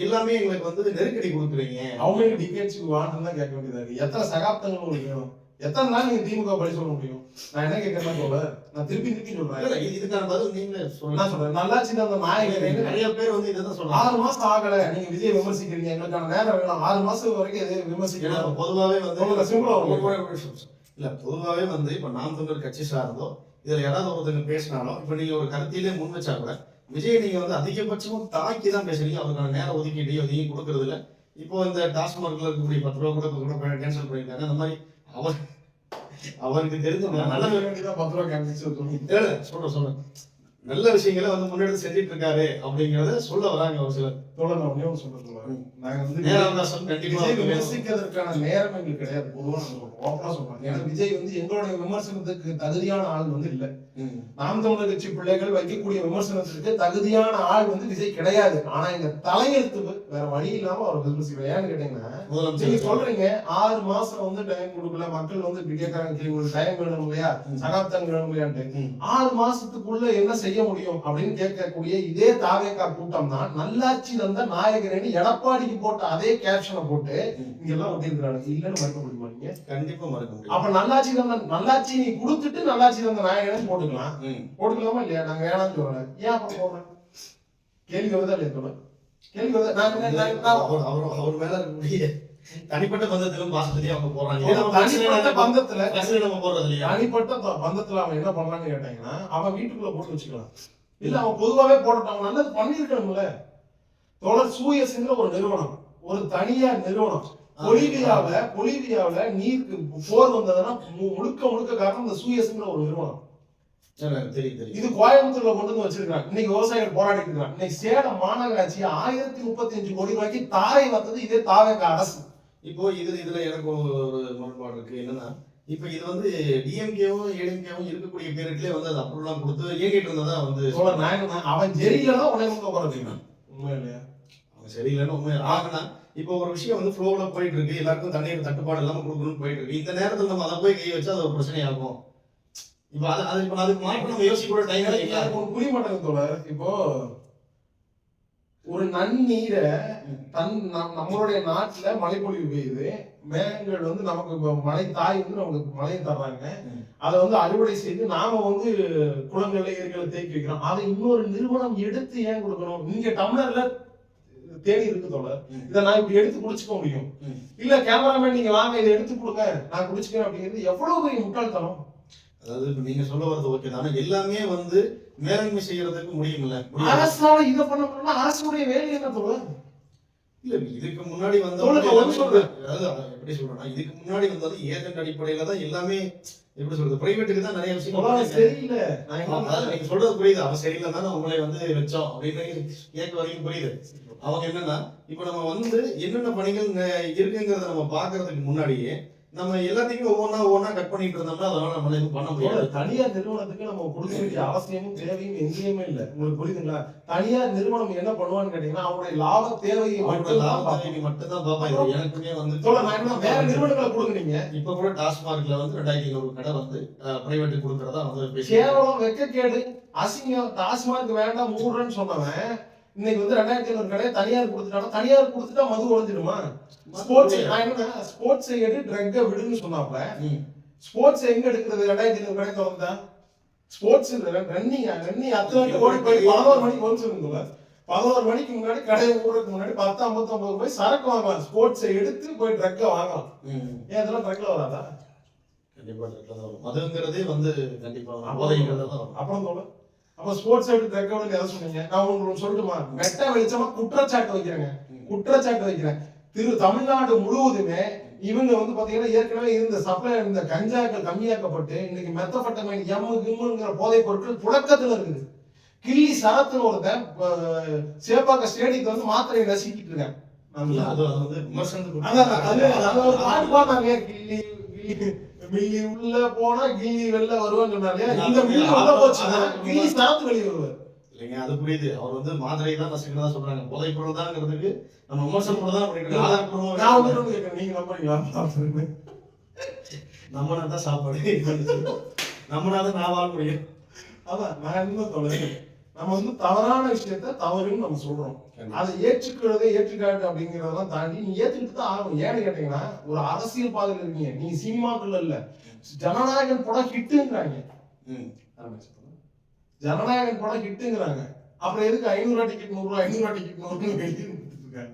எல்லாமே எங்களுக்கு வந்து நெருக்கடி கொடுக்குறீங்க. அவங்களுக்கு டிகேட்ஸ் வாட்டர் தான் கேட்க வேண்டியதா இருக்கு. எத்தனை சகாப்தங்கள் உங்களுக்கு வேணும்? எத்தனை நாள் நீங்க திமுக படி சொல்ல முடியும்? நான் என்ன கேட்கறேன் போல, நான் திருப்பி சொல்றேன். இதுக்கான பதில் நீங்களே சொல்றேன். நல்லாச்சு அந்த நாயகர் நிறைய பேர் வந்து இதான் சொல்றாங்க. 6 மாசம் ஆகல நீங்க விஜய் விமர்சிக்கிறீங்க, எங்களுக்கான நேரம் வேணும். 6 மாசம் வரைக்கும் எது விமர்சிக்கலாம். பொதுவாவே வந்து சிம்பிளா இல்ல, பொதுவாவே வந்து இப்ப நாம் தமிழர் கட்சி சார்ந்தோ இதுல யாராவது ஒருத்தங்க பேசினாலும், இப்ப நீங்க ஒரு கருத்திலே முன் வச்சா கூட விஜய் நீங்க வந்து அதிகபட்சமும் தாக்கி தான் பேசுறீங்க. அவருக்கான நேரம் ஒதுக்கீடு அதையும் கொடுக்கறது இல்லை. இப்போ இந்த டாஸ்மார்க்ல இருக்கக்கூடிய 10 ரூபா கூட கேன்சல் பண்ணிருக்காங்க. அந்த மாதிரி அவருக்கு தெரிஞ்ச நல்ல 10 ரூபா கேன்சல் சொல்றேன் நல்ல விஷயங்களை வந்து முன்னெடுத்து செஞ்சுட்டு இருக்காரு அப்படிங்கறத சொல்ல வராங்க ஒரு சிலர். தொடர்ந்து சொல்றேன். நாங்க வந்து விமர்சிக்கிறதுக்கான நேரம் எங்களுக்கு கிடையாது. பொதுவாக சொல்றேன். ஏன்னா விஜய் வந்து எங்களுடைய விமர்சனத்துக்கு தகுதியான ஆள் வந்து இல்ல. நாம் தமிழர் கட்சி பிள்ளைகள் வைக்கக்கூடிய விமர்சனத்திற்கு தகுதியான ஆள் வந்து விஜய் கிடையாது. ஆனா எங்க தலையெழுத்து வேற வழி இல்லாம அவர் விமர்சிக்கிறோம். ஏன்னு கேட்டீங்கன்னா, நீங்க சொல்றீங்க 6 மாசம் வந்து டைம் கொடுக்கல, மக்கள் வந்து இப்படி கேட்கறாங்க, டைம் வேணும் இல்லையா, சகாப்தங்கள் வேணும் இல்லையான்ட்டு 6 மாசத்துக்குள்ள என்ன செய்ய முடியும் அப்படின்னு கேட்கக்கூடிய இதே தாவேகா கூட்டம் தான் நல்லாட்சி தந்த நாயகரேன்னு எடப்பாடிக்கு போட்ட அதே கேப்ஷனை போட்டு இங்க எல்லாம் ஒட்டிருக்காங்க. இல்லன்னு மறுக்க முடியுமா? நீங்க கண்டிப்பா மறுக்க முடியும். அப்ப நல்லாட்சி நீ கொடுத்துட்டு நல்லாட்சி தந்த நாயகரேன்னு போட்டுக்கலாமா இல்லையா? நாங்க வேணாம்னு சொல்றேன். ஏன் அப்புறம் போடுறேன்? கேள்வி வருதா இல்லையா? சொல்ல கேள்வி வருதா? அவர் மேல இருக்கக்கூடிய தனிப்பட்ட பந்தத்திலும் பாசத்திலேயே அவங்க போறாங்க. தனிப்பட்ட பந்தத்துல நம்ம போறது இல்லையா? தனிப்பட்ட பந்தத்துல அவன் என்ன பண்றான்னு கேட்டாங்கன்னா, அவன் வீட்டுக்குள்ள போட்டு வச்சுக்கலாம். இல்ல அவன் பொதுவாவே போடட்டும். அவன் நல்லது பண்ணிருக்கணும்ல. தொடர் சூயஸ்ங்கிற ஒரு நிறுவனம், ஒரு தனியார் நிறுவனம் பொலிவியாவுல நீருக்கு போர் வந்ததுன்னா முழுக்க காரணம் இந்த சூயஸ்ங்கிற ஒரு நிறுவனம். இது கோயம்புத்தூர்ல கொண்டு வந்து வச்சிருக்காங்க. இன்னைக்கு விவசாயிகள் போராடிட்டு இருக்காங்க. இன்னைக்கு சேலம் மாநகராட்சி 1035 கோடி ரூபாய்க்கு தாரை வந்தது இதே தாவேகா அரசு. இப்போ இதுல எனக்கு ஒரு முரண்பாடு இருக்கு. என்னன்னா, இப்ப இது வந்து டிஎம்கேவும் ஏடிஎம்கேவும் இருக்கக்கூடிய பேருக்குள்ளே வந்து அது அப்ரூவல்லாம் கொடுத்து இயங்கிட்டு இருந்ததா வந்து அவன் சரியில்லைன்னா உடனே போறாங்க. உண்மை இல்லையா? அவன் சரியில்லைன்னு உண்மை ஆகுனா, இப்போ ஒரு விஷயம் வந்து ஃப்ளோல போயிட்டு இருக்கு, எல்லாருக்கும் தண்ணீர் தட்டுப்பாடு இல்லாம கொடுக்கணும்னு போயிட்டு இருக்கு. இந்த நேரத்துல நம்ம அதை போய் கை வச்சா அது ஒரு பிரச்சனையாகும். இப்போ அதுக்கு மாற்றம் நம்ம யோசிக்க கூட டைம் இல்லைங்களா? புரிய மாட்டேங்க தோழர். இப்போ ஒரு நன்னீரை நம்மளுடைய நாட்டுல மழைப்பொழிவு பெய்யுது, மேகங்கள் வந்து நமக்கு மழை தாய் வந்து நமக்கு மழையை தர்றாங்க, அதை வந்து அறுவடை செய்து நாம வந்து குளங்கள்ல ஏரிகளை தேக்கி வைக்கிறோம். அதை இன்னொரு நிறுவனம் எடுத்து ஏன் கொடுக்கணும்? இங்க டம்ளர்ல தேடி இருக்கு தோழர், இதை நான் இப்படி எடுத்து குடிச்சுக்க முடியும். இல்ல கேமராமேன் நீங்க வாங்க இதை எடுத்து கொடுங்க நான் குடிச்சுக்கிறேன் அப்படிங்கிறது எவ்வளவு பெரிய முட்டாள்தனம். அதாவது இப்ப நீங்க சொல்ல வர்றது ஓகே தான், ஆனா எல்லாமே வந்து மேலாண்மை செய்யறதுக்கு முடியுமில்ல? அரசால இதை பண்ண முடியும்னா அரசுடைய வேலை என்ன தோழர்? இல்ல இதுக்கு முன்னாடி வந்து சொல்றேன், அதாவது எப்படி சொல்றேன்னா, இதுக்கு முன்னாடி வந்தது ஏஜென்ட் அடிப்படையில தான் எல்லாமே. எப்படி சொல்றது, பிரைவேட்டுக்கு தான் நிறைய விஷயம் சரியில்லை. அதாவது நீங்க சொல்றது புரியுது, அவன் சரியில்லைன்னா உங்களை வந்து வச்சோம் அப்படின்னு கேட்க வரைக்கும் புரியுது. அவங்க என்னன்னா, இப்ப நம்ம வந்து என்னென்ன பணிகள் இருக்குங்கிறத நம்ம பாக்குறதுக்கு முன்னாடியே நம்ம எல்லாத்தையும் ஒவ்வொன்னா கட் பண்ணிட்டு இருந்தோம்னா அதனால நம்மளால எதுவும் பண்ண முடியாது. தனியார் நிறுவனத்துக்கு நம்ம கொடுக்க வேண்டிய அவசியமும் தேவையும் எங்கேயுமே இல்லை. உங்களுக்கு புரியுதுங்களா? தனியார் நிறுவனம் என்ன பண்ணுவான்னு கேட்டீங்கன்னா, அவங்களுடைய லாப தேவையை மட்டும்தான் பாப்பா. எனக்குமே வந்து வேற நிறுவனங்களை கொடுக்குறீங்க. இப்ப கூட டாஸ்மார்க்ல வந்து 2500 கடை வந்து பிரைவேட் கொடுக்கறதா வந்து கேவலம், வெக்கக்கேடு, அசிங்கம். டாஸ்மார்க் வேண்டாம் மூடுறேன்னு சொன்னவன் இன்னைக்கு வந்து 2500 கடை தனியார் கொடுத்துட்டானா, தனியார் கொடுத்துட்டா மது உழைஞ்சிருமா? ஸ்போர்ட்ஸ் எடு ட்ரக்க விடுன்னு சொன்னாப்ல, ஸ்போர்ட்ஸ் எங்க எடுக்கிறது? 2500 கடை திறந்தா ஸ்போர்ட்ஸ் ரன்னிங் அத்தனை ஓடி போய் 11 மணிக்கு வந்துருந்தோம்ல, 11 மணிக்கு முன்னாடி கடையை மூடுறதுக்கு முன்னாடி 10-59 போய் சரக்கு வாங்கலாம். ஸ்போர்ட்ஸை எடுத்து போய் ட்ரக்க வாங்கலாம். ஏன் இதெல்லாம் ட்ரக்ல வராதா? கண்டிப்பா ட்ரக்ல தான் வரும். மதுங்கிறதே வந்து கண்டிப்பா போதைங்கிறது தான் வரும். அப்புறம் தோல அப்ப ஸ்போர்ட்ஸ் எடுத்து ட்ரக்கோட எதை சொன்னீங்க? நான் உங்களுக்கு சொல்லட்டுமா? மெட்ட வெளிச்சமா குற்றச்சாட்டு வைக்கிறேங்க, குற்றச்சாட்டு வைக்கிறேன். தமிழ்நாடு முழுவதுமே இவங்க வந்து பாத்தீங்கன்னா ஏற்கனவே இருந்த சப்ளை இந்த கஞ்சாக்கள் கம்மியாக்கப்பட்டு இன்னைக்கு மெத்தபெட்டமைன் கிம்முங்கிற போதைப் பொருட்கள் புழக்கத்துல இருக்குது. கிள்ளி சரத்துன்னு ஒருத்தன் சேப்பாக்க ஸ்டேடியத்தை வந்து மாத்திரையை நசிக்கிட்டு இருக்கேன். மில்லி உள்ள போனா கில்லி வெளில வருவான்னு சொன்னாலே, இந்த மில்லி உள்ள போச்சுன்னா கில்லி சரத்து வெளியே வருவார் இல்லைங்க. அது புரியுது, அவர் வந்து மாத்திரை தான் நசிக்கிறதா சொல்றாங்க. போதைப் பொருள் தான்ங்கிறதுக்கு நம்ம விமர்சனம் தான் பண்ணிட்டு நான் வந்து கேட்கிறேன், நீங்க நம்புறீங்களா? நம்மனாதான் சாப்பாடு, நம்மனாதான் நான் வாழ முடியும். அதான் நான் என்ன சொல்றேன், நம்ம வந்து தவறான விஷயத்த தவறுன்னு நம்ம சொல்றோம். அதை ஏற்றுக்கிறதே ஏற்றுக்காட்டு அப்படிங்கிறதெல்லாம் தாண்டி நீ ஏத்துக்கிட்டு தான் ஆகணும். ஏன்னு கேட்டீங்கன்னா, ஒரு அரசியல் பாதையில் இருக்கீங்க நீங்க, சினிமாக்குள்ள இல்ல. ஜனநாயகன் படம் ஹிட்டுங்கிறாங்க, ஜனநாயகன் படம் ஹிட்டுங்கிறாங்க. அப்புறம் எதுக்கு 500 டிக்கெட் 100 ரூபா, 500 டிக்கெட் 100 வெளியே இருக்காங்க?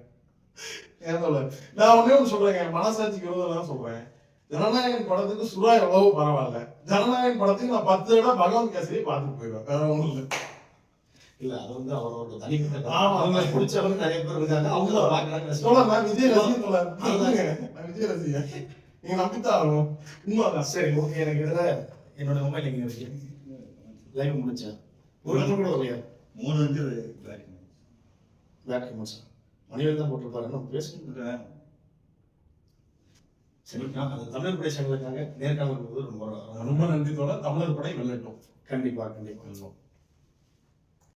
ஏன் சொல்ல, நான் ஒன்னே ஒன்று சொல்றேங்க, மனசாட்சிக்கு விரோதம் சொல்றேன். ஜனநாயகன் படத்துக்கு சுறா எவ்வளவு பரவாயில்ல, ஜனநாயகன் படத்துக்கு நான் 10 தடவை பகவந்த் கேசரி பார்த்துட்டு போயிடுவேன். வேற ஒண்ணும் இல்லை. இல்ல அது வந்து அவரோட தனிப்பட்ட அவங்களுக்கு பிடிச்சவங்க நிறைய பேர் இருக்காங்க, அவங்க பாக்குறாங்க. நான் விஜய் ரசிகன், நான் விஜய் ரசிகன், நீங்க நம்பித்தான் ஆகணும். உண்மைதான். சரி ஓகே, எனக்கு இதுல என்னோட மொபைல் எங்க இருக்கு, லைவ் முடிச்சேன். ஒரு கூட இல்லையா? 3 பேட்டரி முடிச்சேன். மணிவேல் தான் போட்டிருப்பாரு, நம்ம பேசுறது. சரிங்களா? அது தமிழ் படை சேனலுக்காக நேர்காணல் ரொம்ப ரொம்ப நன்றி தோழர். தமிழர் படை வெல்லட்டும். கண்டிப்பா கண்டிப்பா.